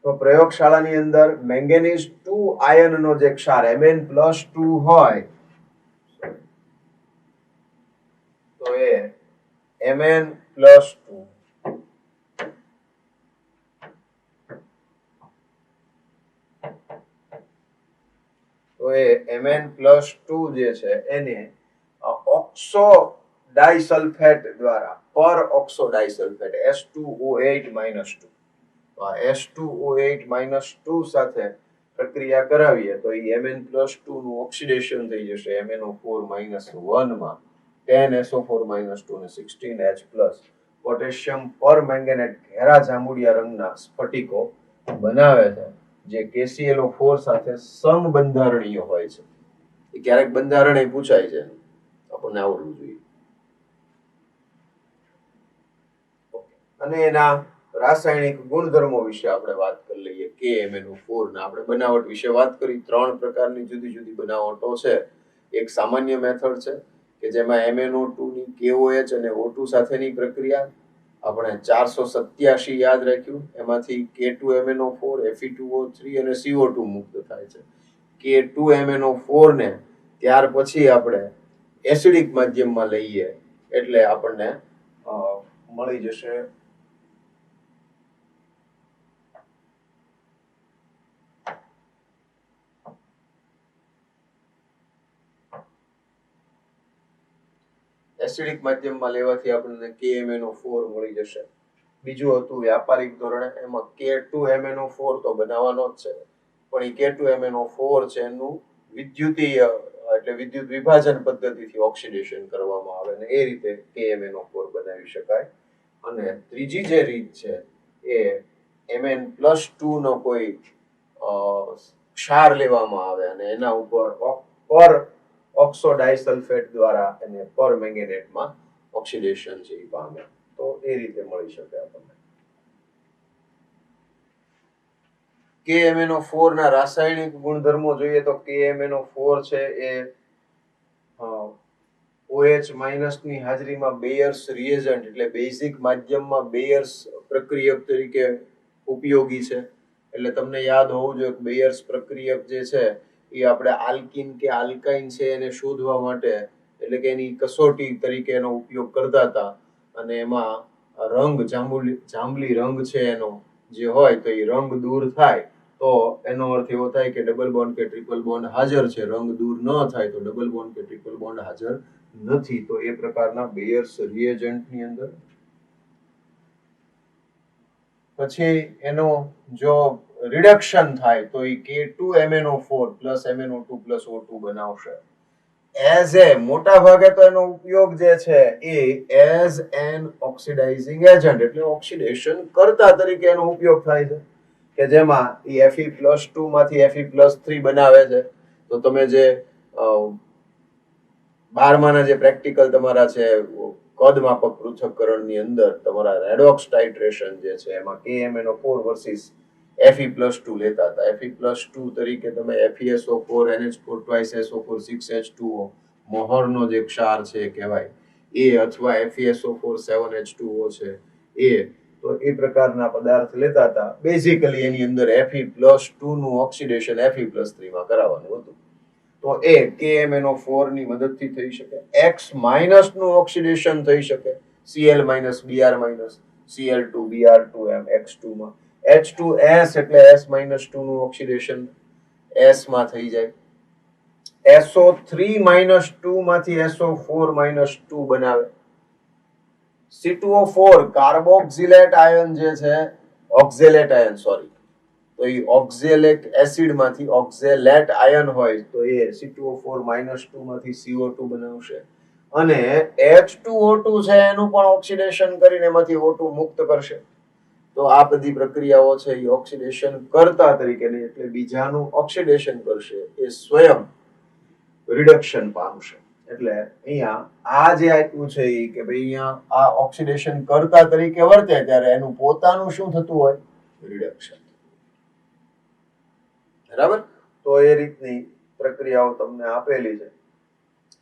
તો પ્રયોગશાળાની અંદર મેંગેનીઝ 2 આયનનો જે ક્ષાર Mn+2 હોય તો એ Mn+2 તો એ Mn+2 જે છે એને ઓક્સો ડાઇસલ્ફેટ દ્વારા પર ઓક્સો ડાઇસલ્ફેટ S2O8-2 S2O8-2 સાથે પ્રક્રિયા કરાવીએ તો એ Mn+2 નું ઓક્સિડેશન થઈ જશે MnO4-1 માં 10SO4-2 અને 16H+. પોટેશિયમ પરમેંગેનેટ ઘેરા જાંબુડિયા રંગના સ્ફટિકો બનાવે છે જે KClO4 સાથે સમબંધારણીય હોય છે. એ ક્યારેક બંધારણ એ પૂછાય છે, આપણને આવડવું જોઈએ. અને એના રાસાયણિક ગુણધર્મો વિશે આપણે વાત કરી લઈએ. KMnO4 ના આપણે બનાવટ વિશે વાત કરી. 3 પ્રકારની જુદી જુદી બનાવટો છે. એક સામાન્ય મેથડ છે કે જેમાં MnO2 ની KOH અને O2 સાથેની પ્રક્રિયા આપણે 487 યાદ રાખ્યું. એમાંથી K2MnO4 Fe2O3 અને CO2 મુક્ત થાય છે. K2MnO4 ને ત્યાર પછી આપણે એસિડિક માધ્યમમાં લઈએ એટલે આપણને મળી જશે એસિડિક માધ્યમમાં લેવાથી આપણને KMnO4 મળી જશે. બીજું હતું વ્યાપારિક ધોરણે, એમાં K2MnO4 તો બનાવવાનો જ છે પણ એ K2MnO4 છે એનું વિદ્યુતીય એટલે વિદ્યુત વિભાજન પદ્ધતિથી ઓક્સિડેશન કરવામાં આવે અને એ રીતે KMnO4 બનાવી શકાય. અને ત્રીજી જે રીત છે એ Mn+2 નો કોઈ ક્ષાર લેવામાં આવે અને એના ઉપર પર ઓક્સો ડાઇસલ્ફેટ દ્વારા એને પરમેંગેનેટમાં ઓક્સિડેશન છે એ પામે. તો એ રીતે મળી શકે આપણને. KMnO4 ના રાસાયણિક ગુણધર્મો જોઈએ તો KMnO4 છે એ OH- ની હાજરીમાં બેયર્સ રિએજન્ટ એટલે બેઝિક માધ્યમમાં બેયર્સ પ્રક્રિયક તરીકે ઉપયોગી છે. એટલે તમને યાદ હોવું જોઈએ કે બેયર્સ પ્રક્રિયક જે છે એ આપણે આલ્કીન કે આલ્કાઇન છે એને શોધવા માટે એટલે કે એની કસોટી તરીકે એનો ઉપયોગ કરતા હતા. અને એમાં રંગ જાંબલી રંગ છે એનો જે હોય તો એ રંગ દૂર થાય તો એનો અર્થ એવો થાય કે ડબલ બોન્ડ કે ટ્રિપલ બોન્ડ હાજર છે. રંગ દૂર ન થાય તો ડબલ બોન્ડ કે ટ્રિપલ બોન્ડ હાજર નથી. તો એ પ્રકારના બેયર્સ રિએજન્ટની અંદર પછી એનો જો રિડક્શન થાય તો એ K2MnO4 plus MnO2 plus O2 બનાવશે. એઝ એ મોટા ભાગે તો એનો ઉપયોગ જે છે એ એઝ એન ઓક્સિડાઇઝિંગ એજન્ટ એટલે ઓક્સિડેશન કરતા તરીકે એનો ઉપયોગ થાય છે કે જેમાં એ Fe+2 માંથી Fe+3 બનાવે છે. તો તમે જે 12માના જે પ્રેક્ટિકલ તમારા છે કદ માપક પૃથ્થકરણની અંદર તમારા રેડોક્સ ટાઇટ્રેશન જે છે એમાં KMnO4 વર્સિસ Fe+2 લેતા હતા. Fe+2 તરીકે તમે FeSO4 NH4 twice SO4 6H2O મોહરનો જે ક્ષાર છે કહેવાય એ અથવા FeSO4 7H2O છે એ તો એ પ્રકારના પદાર્થ લેતા હતા. બેઝિકલી એની અંદર Fe+2 નું ઓક્સિડેશન Fe+3 માં કરાવવાનું હતું. તો એ KMnO4 ની મદદથી થઈ શકે. X- નું ઓક્સિડેશન થઈ શકે, Cl- Br- Cl2 Br2 એમ X2 માં. H2S એટલે S-2 નું ઓક્સિડેશન S માં થઈ જાય. SO3 -2 માંથી SO4 - 2 બનાવે. C2O4 કાર્બોક્સિલેટ આયન જે છે, ઓક્ઝેલેટ આયન સોરી, તો એ ઓક્ઝેલિક એસિડ માંથી ઓક્ઝેલેટ આયન હોય તો એ C2O4 -2 માંથી CO2 બનાવશે. અને H2O2 છે એનું પણ ઓક્સિડેશન કરીને એમાંથી O2 મુક્ત કરશે. તો આ બધી પ્રક્રિયાઓ છે એ ઓક્સિડેશન કરતા તરીકેની, એટલે બીજાનું ઓક્સિડેશન કરશે, એ સ્વયં રિડક્શન પામશે. એટલે અહીંયા આ જે આપ્યું છે એ કે ભાઈ અહીંયા આ ઓક્સિડેશન કરતા તરીકે વર્તે ત્યારે એનું પોતાનું શું થતું હોય, રિડક્શન. બરાબર. તો એ રીતની પ્રક્રિયાઓ તમને આપેલી છે.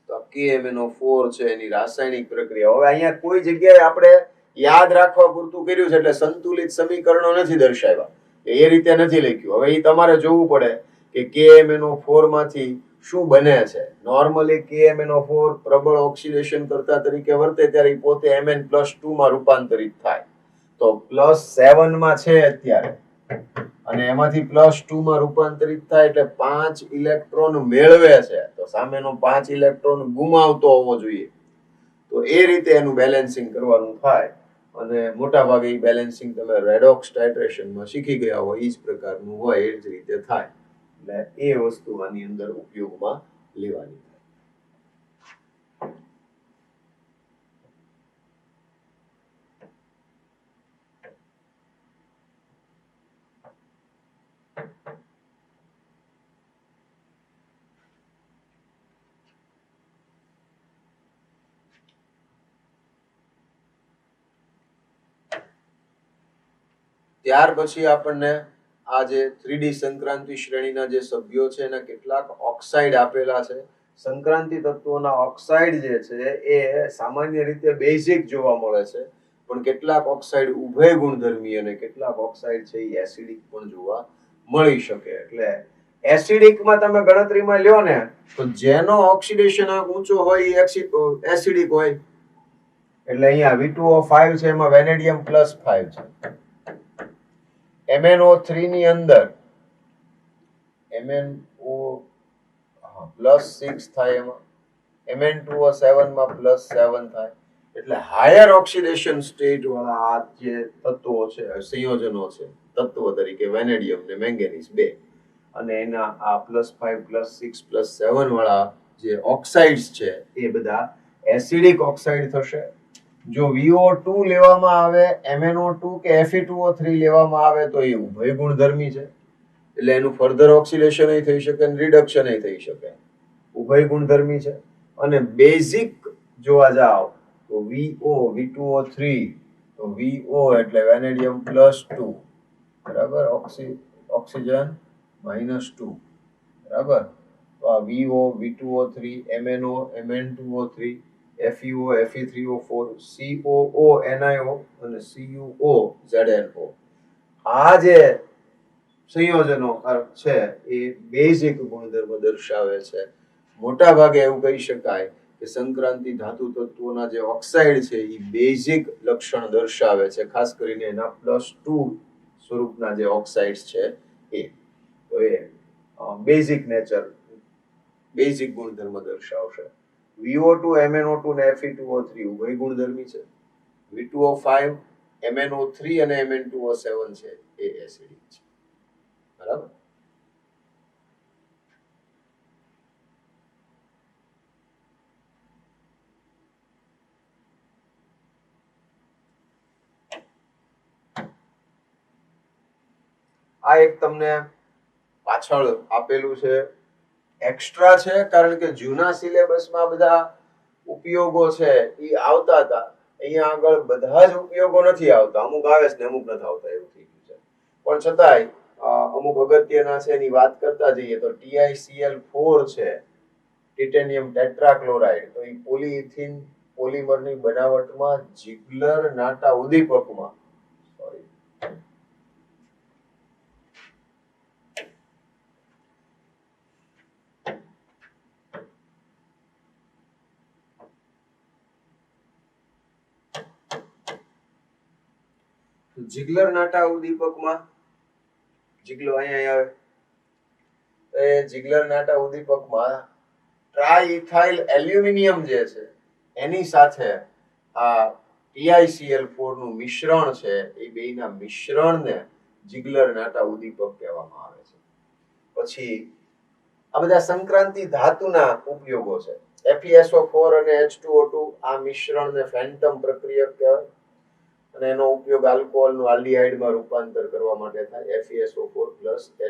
તો KMnO4 છે એની રાસાયણિક પ્રક્રિયા. હવે અહીંયા કોઈ જગ્યાએ આપણે યાદ રાખવા પૂરતું કર્યું છે, એટલે સંતુલિત સમીકરણો નથી દર્શાવ્યા, એ રીતે નથી લખ્યું. હવે એ તમારે જોવું પડે કે KMnO4 માંથી શું બને છે. નોર્મલી KMnO4 પ્રબળ ઓક્સિડેશન કરતા તરીકે વર્તે ત્યારે પોતે Mn+2 માં રૂપાંતરિત થાય. તો +7 માં છે અત્યારે, અને એમાંથી +2 માં રૂપાંતરિત થાય એટલે 5 ઇલેક્ટ્રોન મેળવે છે, તો સામેનો 5 ઇલેક્ટ્રોન ગુમાવતો હોવો જોઈએ. તો એ રીતે એનું બેલેન્સિંગ કરવાનું થાય. અને મોટા ભાગે એ બેલેન્સિંગ તમે રેડોક્સ ટાઇટ્રેશનમાં શીખી ગયા હોય, એ જ પ્રકારનું હોય, એ જ રીતે થાય. એટલે એ વસ્તુ આની અંદર ઉપયોગમાં લેવાની. ત્યાર પછી આપણને આ જે 3D સંક્રાંતિ શ્રેણીના જે સભ્યો છે એના કેટલાક ઓક્સાઇડ આપેલા છે. સંક્રાંતિ તત્વોના ઓક્સાઇડ જે છે એ સામાન્ય રીતે બેઝિક જોવા મળે છે, પણ કેટલાક ઓક્સાઇડ ઉભય ગુણધર્મી અને કેટલાક ઓક્સાઇડ છે એ એસિડિક પણ જોવા મળી શકે. એટલે એસિડિકમાં તમે ગણતરીમાં લ્યો ને તો જેનો ઓક્સિડેશન ઊંચો હોય એ એસિડિક હોય. એટલે અહીંયા V2O5 છે એમાં વેનેડિયમ +5 છે. MnO3 ની અંદર +6 થાય, એમાં Mn2O7 માં +7 થાય. એટલે હાયર ઓક્સિડેશન સ્ટેટ વાળા આ જે તત્વો છે, સંયોજનો છે, તત્વો તરીકે વેનેડિયમ ને મેંગેનીઝ 2, અને એના આ +5 +6 +7 વાળા જે ઓક્સાઇડ્સ છે એ બધા એસિડિક ઓક્સાઇડ થશે. જો VO2 લેવામાં આવે, MnO2 કે Fe2O3 લેવામાં આવે તો એ ઉભય ગુણધર્મી છે, એટલે એનું ફર્ધર ઓક્સિડેશન થઈ શકે અને રિડક્શન થઈ શકે. ઉભય ગુણધર્મી છે. અને બેઝિક જોવા જાવ તો V2O3, તો VO એટલે વેનેડિયમ +2, બરાબર, ઓક્સિજન -2, બરાબર. તો આ VO, V2O3, MnO, Mn2O3, FeO, Fe3O4, COO, NiO અને CuO, ZnO. આ જે સંયોજનો છે એ બેઝિક ગુણધર્મ દર્શાવે છે. મોટા ભાગે એવું કહી શકાય કે સંક્રાંતિ ધાતુ તત્વોના જે ઓક્સાઇડ છે એ બેઝિક લક્ષણ દર્શાવે છે, ખાસ કરીને એના +2 સ્વરૂપના જે ઓક્સાઇડ્સ છે એ. તો એ બેઝિક નેચર, બેઝિક ગુણધર્મ દર્શાવશે. VO2, MnO2 ને Fe2O3 ઉભય ગુણધર્મી છે. V2O5, MnO3 અને Mn2O7 છે એ એસિડિક છે. બરાબર. આ એક તમને પાછળ આપેલું છે, એક્સ્ટ્રા છે, કારણ કે જૂના સિલેબસમાં બધા ઉપયોગો છે એ આવતા હતા. અહીંયા આગળ બધા જ ઉપયોગો નથી આવતા, અમુક આવે છે ને અમુક નથી આવતા, એવું થઈ ગયું છે. પણ છતાંય અમુક અગત્યના છે એની વાત કરતા જઈએ તો TiCl4 છે, ટિટેનિયમ ટેટ્રાક્લોરાઇડ, તો એ પોલીઇથિન પોલિમરની બનાવટમાં જીગ્લર નાટા ઉદ્દીપકમાં જીગ્લર નાટા ઉદ્દીપકમાં જીગ્લો અહીંયા આવે એ જીગ્લર નાટા ઉદ્દીપકમાં ટ્રાઇથાઇલ એલ્યુમિનિયમ જે છે એની સાથે આ PiCl4 નું મિશ્રણ છે એ બેયના મિશ્રણને જીગ્લર નાટા ઉદ્દીપક કહેવામાં આવે છે. પછી આ બધા સંક્રાંતિ ધાતુના ઉપયોગો છે. FeSO4 અને H2O2 આ મિશ્રણને ફેન્ટમ પ્રક્રિયક કહેવાય અને એનો ઉપયોગ આલ્કોહોલનું આલ્ડીહાઇડમાં રૂપાંતર કરવા માટે થાય. FeSO4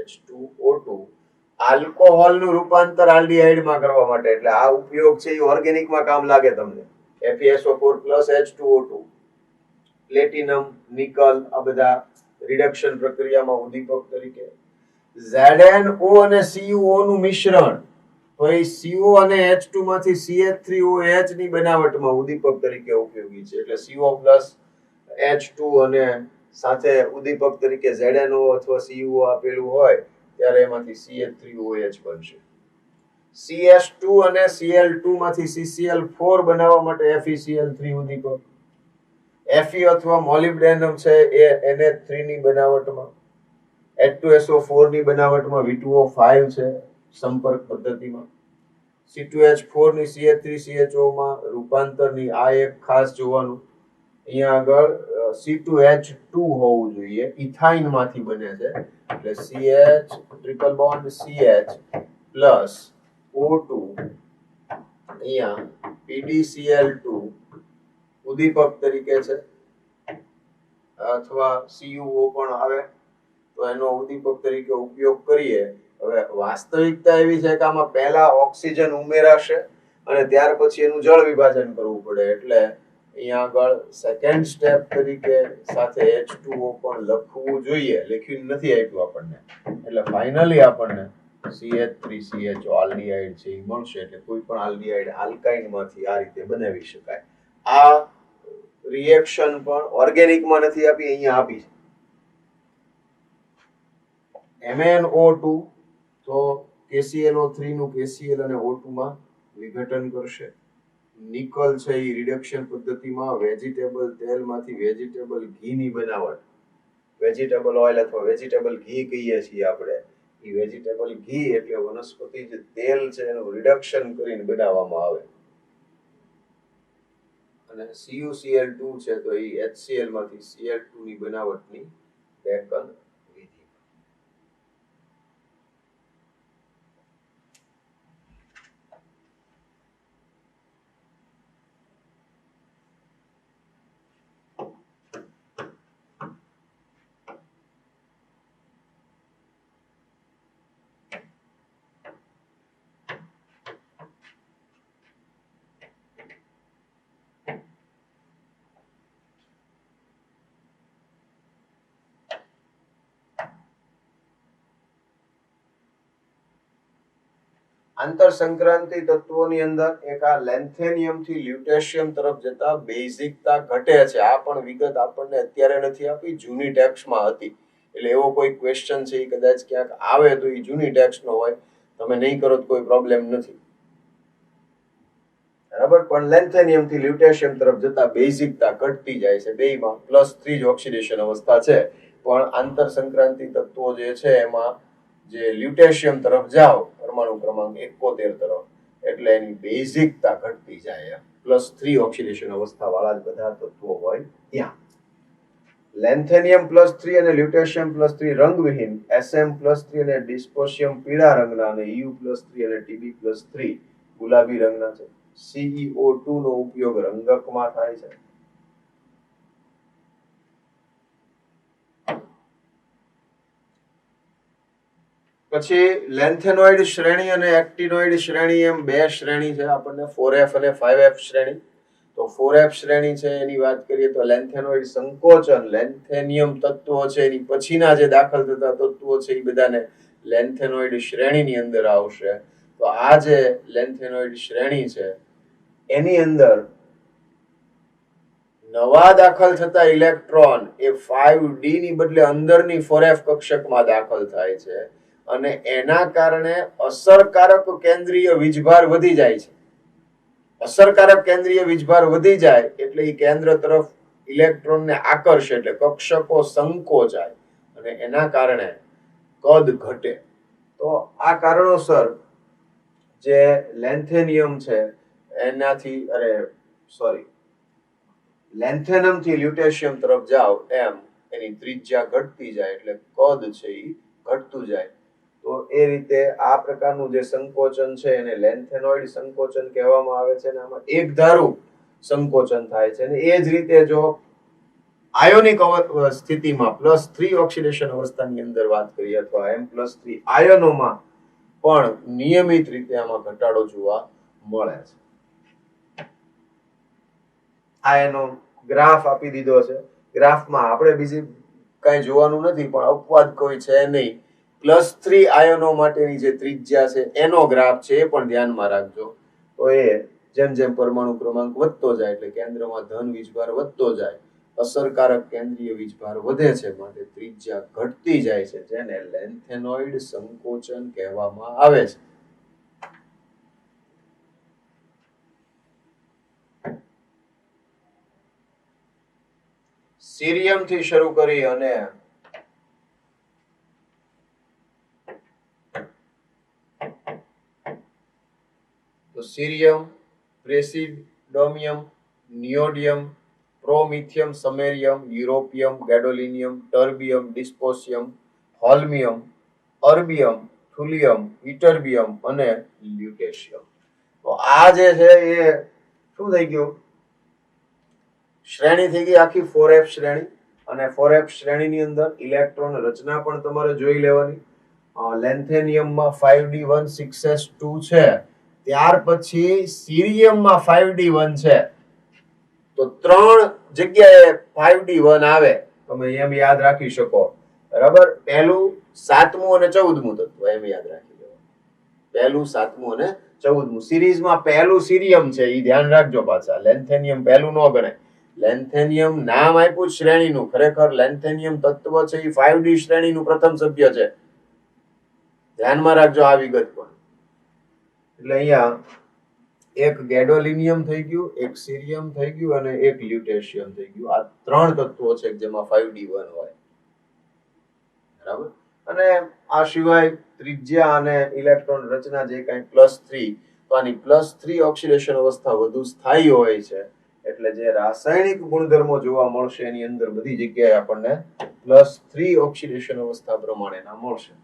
H2O2 આલ્કોહોલનું રૂપાંતર આલ્ડીહાઇડમાં કરવા માટે, એટલે આ ઉપયોગ છે એ ઓર્ગેનિકમાં કામ લાગે તમને. FeSO4 H2O2 પ્લેટિનમ, નિકલ આ બધા રિડક્શન પ્રક્રિયામાં ઉદ્દીપક તરીકે. ZnO અને CuO નું મિશ્રણ તો એ CO અને H2 માંથી CH3OH ની બનાવટમાં ઉદ્દીપક તરીકે ઉપયોગી છે. એટલે CO H2 અને સાથે ઉદ્દીપક તરીકે ZnO અથવા CuO આપેલું હોય ત્યારે એમાંથી CH3OH બનશે. CS2 અને Cl2 માંથી CCl4 બનાવવા માટે FeCl3 ઉદ્દીપક. Fe અથવા મોલિબ્ડેનમ છે એ NH3 ની બનાવટમાં, H2SO4 ની બનાવટમાં V2O5 છે સંપર્ક પદ્ધતિમાં, C2H4 ની CH3CHO માં રૂપાંતરની આ એક ખાસ જોવાનું. અહીંયા આગળ C2H2 હોવું જોઈએ, ઇથાઇન માંથી બને છે એટલે CH triple bond CH plus O2 અહીંયા PDCl2 ઉદ્દીપક તરીકે છે અથવા CuO પણ આવે તો એનો ઉદ્દીપક તરીકે ઉપયોગ કરીએ. હવે વાસ્તવિકતા એવી છે કે આમાં પહેલા ઓક્સિજન ઉમેરાશે અને ત્યાર પછી એનું જળ વિભાજન કરવું પડે, એટલે અહીંયા આગળ સેકન્ડ સ્ટેપ તરીકે સાથે H2O પણ લખવું જોઈએ. લખ્યું નથી આપ્યું આપણને, એટલે ફાઇનલી આપણને CH3CHO આલ્ડીહાઇડ છે એ મળશે. એટલે કોઈ પણ આલ્ડીહાઇડ આલ્કાઇન માંથી આ રીતે બનાવી શકાય. આ રિએક્શન પણ ઓર્ગેનિકમાં નથી આપી, અહીંયા આપી છે. MnO2 તો KClO3 નું KCl અને O2 માં વિઘટન કરશે. નિકલ છે એ રિડક્શન પદ્ધતિમાં વેજીટેબલ તેલમાંથી વેજીટેબલ ઘી ની બનાવટ, વેજીટેબલ ઓઇલ અથવા વેજીટેબલ ઘી કહીએ છીએ આપણે, એ વેજીટેબલ ઘી એટલે વનસ્પતિ જે તેલ છે એનું રિડક્શન કરીને બનાવવામાં આવે. અને CuCl2 છે તો એ HCl માંથી Cl2 ની બનાવટની ડેકન વિધિ. આંતર સંક્રાંતિ તત્વોની અંદર એક આ લેન્થેનિયમ થી લ્યુટેશિયમ તરફ જતા બેઝિકતા ઘટે છે. આ પણ વિગત આપણને અત્યારે નથી આપી, જૂની ટેક્સ્ટમાં હતી. એટલે એવો કોઈ ક્વેશ્ચન છે એ કદાચ ક્યાંક આવે તો એ જૂની ટેક્સ્ટનો હોય, તમે નહીં કરો તો કોઈ પ્રોબ્લેમ નથી, બરાબર. પણ લેન્થેનિયમ થી લ્યુટેશિયમ તરફ જતા બેઝિકતા ઘટતી જાય છે. બેયમાં +3 જ ઓક્સિડેશન અવસ્થા છે, પણ આંતર સંક્રાંતિ તત્વો જે છે એમાં જે લ્યુટેશિયમ તરફ જાઓ પરમાણુ ક્રમાંક 71 તરફ, એટલે એની બેઝિકતા ઘટતી જાય. +3 ઓક્સિડેશન અવસ્થા વાળા જ બધા તત્વો હોય ત્યાં. લેન્થેનિયમ +3 અને લ્યુટેશિયમ +3 રંગવિહીન, Sm+3 અને ડિસ્પોશિયમ પીળા રંગના અને Eu+3 અને Tb+3 ગુલાબી રંગના છે. CeO2 નો ઉપયોગ રંગકમાં થાય છે. પછી લેન્થેનોઇડ શ્રેણી અને એક્ટિનોઇડ શ્રેણી એમ બે શ્રેણી છે આપણને, 4F અને 5F શ્રેણી. તો 4F શ્રેણી છે એની વાત કરીએ તો લેન્થેનોઇડ સંકોચન, લેન્થેનિયમ તત્વો છે એની પછીના જે દાખલ થતા તત્વો છે એ બધાને લેન્થેનોઇડ શ્રેણીની અંદર આવશે. તો આ જે લેન્થેનોઇડ શ્રેણી છે એની અંદર નવા દાખલ થતા ઇલેક્ટ્રોન એ 5D ની બદલે અંદરની 4F કક્ષકમાં દાખલ થાય છે અને એના કારણે અસરકારક કેન્દ્રીય વીજભાર વધી જાય છે. અસરકારક કેન્દ્રીય વીજભાર વધી જાય એટલે એ કેન્દ્ર તરફ ઇલેક્ટ્રોનને આકર્ષે એટલે કક્ષકો સંકોચાય અને એના કારણે કદ ઘટે. તો આ કારણોસર જે લેન્થેનિયમ છે એનાથી લેન્થેનમ થી લ્યુટેશિયમ તરફ જાઓ એમ એની ત્રિજ્યા ઘટતી જાય એટલે કદ છે એ ઘટતું જાય. તો એ રીતે આ પ્રકારનું જે સંકોચન છે એને લેન્થેનોઇડ સંકોચન કહેવામાં આવે છે અને આમાં એકધારું સંકોચન થાય છે. અને એ જ રીતે જો આયોનિક સ્થિતિમાં +3 ઓક્સિડેશન અવસ્થાની અંદર વાત કરીએ અથવા M+3 આયનોમાં પણ નિયમિત રીતે આમાં ઘટાડો જોવા મળે છે. આ એનો ગ્રાફ આપી દીધો છે. ગ્રાફમાં આપણે બીજી કઈ જોવાનું નથી પણ અપવાદ કોઈ છે નહીં. +3 આયનો માટેની જે ત્રિજ્યા છે એનો ગ્રાફ છે એ પણ ધ્યાનમાં રાખજો. તો એ જેમ જેમ પરમાણુ ક્રમાંક વધતો જાય એટલે કેન્દ્રમાં ધન વીજભાર વધતો જાય, અસરકારક કેન્દ્રીય વીજભાર વધે છે, માટે ત્રિજ્યા ઘટતી જાય છે, જેને લેન્થેનોઇડ સંકોચન કહેવામાં આવે છે. સીરિયમ થી શરૂ કરી અને સીરિયમ, પ્રેસિડોમિયમ, નિયોડિયમ, પ્રોમિથિયમ, સમેરિયમ, યુરોપિયમ, ગેડોલિનિયમ, ટર્બિયમ, ડિસ્પોસિયમ, હોલ્મિયમ, અર્બિયમ, થુલિયમ, ઇટર્બિયમ અને લ્યુટેશિયમ. તો આ જે છે એ શું થઈ ગયું? શ્રેણી થઈ ગઈ આખી 4f શ્રેણી. અને 4f શ્રેણીની અંદર ઇલેક્ટ્રોન રચના પણ તમારે જોઈ લેવાની. લેન્થેનિયમમાં 5d16s2 છે. ત્યાર પછી સીરિયમમાં 5d1 છે. તો 3 જગ્યાએ 5d1 આવે. તમે એમ યાદ રાખી શકો. બરાબર? પહેલું, 7મું અને 14મું તત્વ એમ યાદ રાખી લો. પહેલું, 7મું અને 14મું. સિરીઝમાં પહેલું સીરિયમ છે, એ ધ્યાન રાખજો. પાછા લેન્થેનિયમ પહેલું ન ગણાય. લેન્થેનિયમ નામ આપ્યું શ્રેણીનું, ખરેખર લેન્થેનિયમ તત્વ છે એ 5d શ્રેણીનું પ્રથમ સભ્ય છે. ધ્યાનમાં રાખજો આ વિગત પણ. એટલે અહીંયા એક ગેડોલિનિયમ થઈ ગયું, એક સીરિયમ થઈ ગયું અને એક લ્યુટેશિયમ થઈ ગયું. આ 3 તત્વો છે જેમાં 5d1 હોય. બરાબર? અને આ સિવાય ત્રિજ્યા અને ઇલેક્ટ્રોન રચના જે કઈ +3, તો આની +3 ઓક્સિડેશન અવસ્થા વધુ સ્થાયી હોય છે. એટલે જે રાસાયણિક ગુણધર્મો જોવા મળશે એની અંદર બધી જગ્યાએ આપણને +3 ઓક્સિડેશન અવસ્થા પ્રમાણેના મળશે.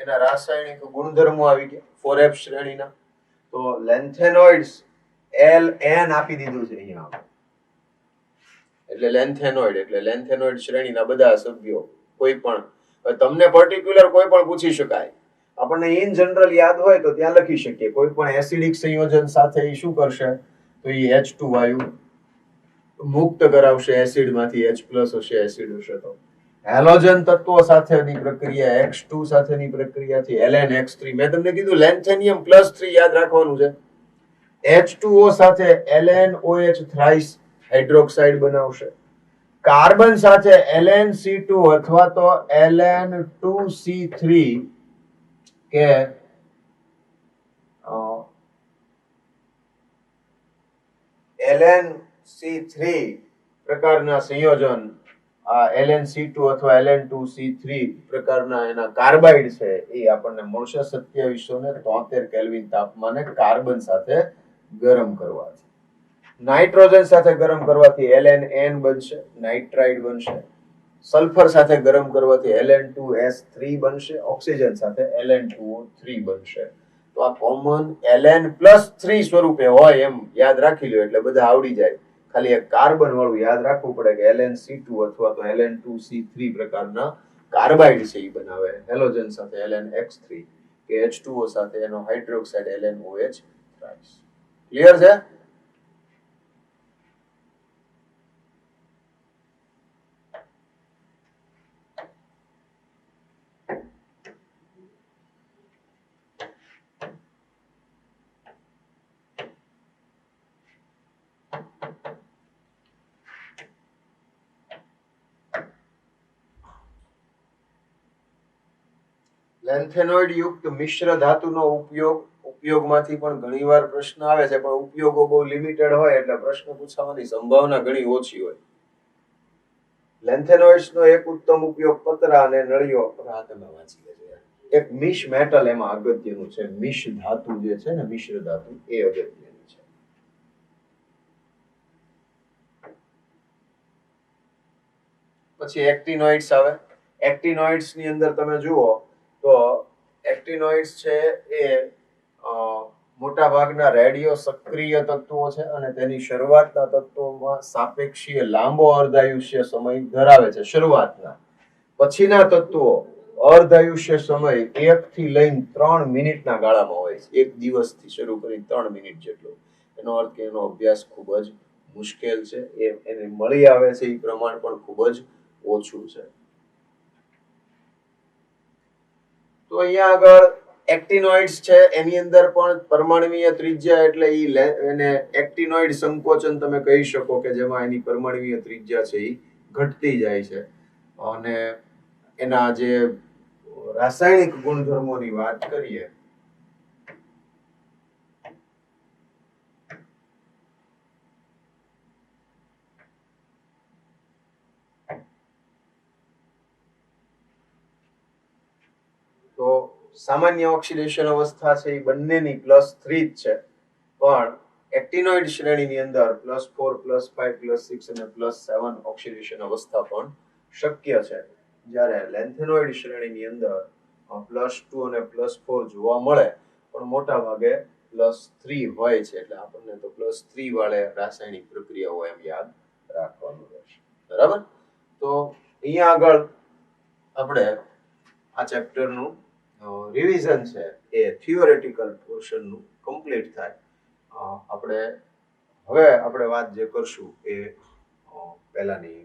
એના રાસાયણિક ગુણધર્મો આવી ગયા 4f શ્રેણીના. તો લેન્થેનોઇડ્સ Ln આપી દીધું છે અહીંયા. એટલે લેન્થેનોઇડ શ્રેણીના બધા સભ્યો. કોઈ પણ તમને પર્ટિક્યુલર કોઈ પણ પૂછી શકાય. આપણને ઇન જનરલ યાદ હોય તો ત્યાં લખી શકીએ. કોઈ પણ એસિડિક સંયોજન સાથે એ શું કરશે? તો એ H2 વાયુ મુક્ત કરાવશે એસિડમાંથી. H+ હશે, એસિડ હશે તો. હેલોજન તત્વો સાથેની પ્રક્રિયા, X2 સાથેની પ્રક્રિયાથી LnX3. મેં તમને કીધું લેન્થેનિયમ +3 યાદ રાખવાનું છે. H2O સાથે LnOH થ્રાઇસ હાઇડ્રોક્સાઇડ બનાવશે. કાર્બન સાથે LnC2 અથવા તો Ln2C3 કે LnC3 પ્રકારના સંયોજન, આ LnC2 અથવા Ln2C3 પ્રકારના એના કાર્બાઇડ છે એ આપણને મળશે 2773 કેલ્વિન તાપમાને કાર્બન સાથે ગરમ કરવાથી. નાઇટ્રોજન સાથે ગરમ કરવાથી LnN બનશે, નાઇટ્રાઇડ બનશે. સલ્ફર સાથે ગરમ કરવાથી Ln2S3 બનશે, ઓક્સિજન સાથે Ln2O3 બનશે. તો આ કોમન Ln+3 સ્વરૂપે હોય એમ યાદ રાખી લો એટલે બધા આવડી જાય. ખાલી એક કાર્બન વાળું યાદ રાખવું પડે કે Ln C2 અથવા તો Ln2C3 પ્રકારના કાર્બાઇડ છે એ બનાવે. હેલોજન સાથે LnX3 કે H2O સાથે એનો હાઇડ્રોક્સાઇડ LnOH. ક્લિયર છે? લેન્થેનોઇડ યુક્ત મિશ્ર ધાતુનો ઉપયોગમાંથી પણ ઘણીવાર પ્રશ્ન આવે છે, પણ ઉપયોગો બહુ લિમિટેડ હોય એટલે પ્રશ્ન પૂછવાની સંભાવના ઘણી ઓછી હોય. લેન્થેનોઇડ્સનો એક ઉત્તમ ઉપયોગ પતરા અને નળીઓ તમે વાંચી લેજો. એક મિશ મેટલ એમાં અગત્યનું છે. મિશ ધાતુ જે છે ને, મિશ્ર ધાતુ એ અગત્યનું છે. પછી એક્ટિનોઇડ્સ આવે. એક્ટિનોઇડ્સ ની અંદર તમે જુઓ તો એક્ટિનોઇડ્સ છે એ મોટા ભાગના રેડિયો સક્રિય તત્વો છે અને તેની શરૂઆતના તત્વોમાં સાપેક્ષીય લાંબો અર્ધાયુષ્ય સમય ધરાવે છે. શરૂઆતના પછીના તત્વો અર્ધાયુષ્ય સમય 1 થી લઈને 3 મિનિટના ગાળામાં હોય છે. 1 દિવસથી શરૂ કરી 3 મિનિટ જેટલો. એનો અર્થ કે એનો અભ્યાસ ખૂબ જ મુશ્કેલ છે. એને મળી આવે છે એ પ્રમાણ પણ ખૂબ જ ઓછું છે. તો અહીંયા આગળ એક્ટિનોઇડ્સ છે એની અંદર પણ પરમાણુવીય ત્રિજ્યા એટલે એને એક્ટિનોઇડ સંકોચન તમે કહી શકો કે જેમાં એની પરમાણુવીય ત્રિજ્યા છે એ ઘટતી જાય છે. અને એના જે રાસાયણિક ગુણધર્મોની વાત કરીએ તો સામાન્ય ઓક્સિડેશન અવસ્થા છે એ બંનેની +3 જ છે, પણ એક્ટિનોઇડ શ્રેણીની અંદર +4, +5, +6 અને +7 ઓક્સિડેશન અવસ્થા પણ શક્ય છે. જ્યારે લેન્થેનોઇડ શ્રેણીની અંદર +2 અને +4 જોવા મળે, પણ મોટા ભાગે +3 હોય છે. એટલે આપણને તો +3 વાળે રાસાયણિક પ્રક્રિયાઓ એમ યાદ રાખવાનું રહેશે. બરાબર. તો અહીંયા આગળ આપણે આ ચેપ્ટરનું રિવિઝન છે એ થિયોરેટિકલ પોર્શનનું કમ્પ્લીટ થાય. આપણે વાત જે કરશું એ પહેલાની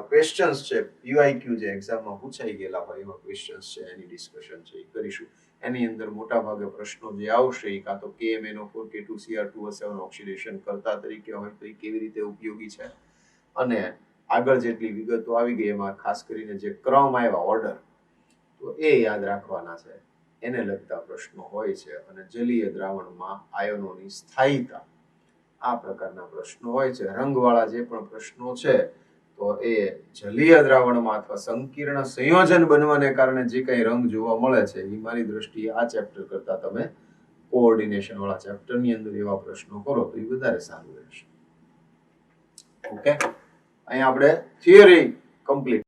ક્વેશ્ચન્સ છે, પીવાયક્યુ જે એક્ઝામમાં પૂછાઈ ગયેલા હોય એવા ક્વેશ્ચન્સ છે એની ડિસ્કશન છે એ કરીશું. એની અંદર મોટા ભાગે પ્રશ્નો જે આવશે એ કાં તો KMnO4 K2Cr2O7 ઓક્સિડેશન કરતા તરીકે હોય તો એ કેવી રીતે ઉપયોગી છે, અને આગળ જેટલી વિગતો આવી ગઈ એમાં ખાસ કરીને જે ક્રમ આવ્યા ઓર્ડર તો એ યાદ રાખવાના છે. એને લગતા પ્રશ્નો હોય છે. અને જલીય દ્રાવણમાં આયનોની સ્થાયીતા આ પ્રકારના પ્રશ્નો હોય છે. રંગવાળા જે પણ પ્રશ્નો છે તો એ જલીય દ્રાવણમાં અથવા સંકીર્ણ સંયોજન બનવાને કારણે જે કંઈ રંગ જોવા મળે છે એ મારી દ્રષ્ટિએ આ ચેપ્ટર કરતા તમે કોઓર્ડિનેશન વાળા ચેપ્ટરની અંદર એવા પ્રશ્નો કરો તો એ વધારે સારું રહેશે. ઓકે, અહીંયા આપણે થિયરી કમ્પ્લીટ.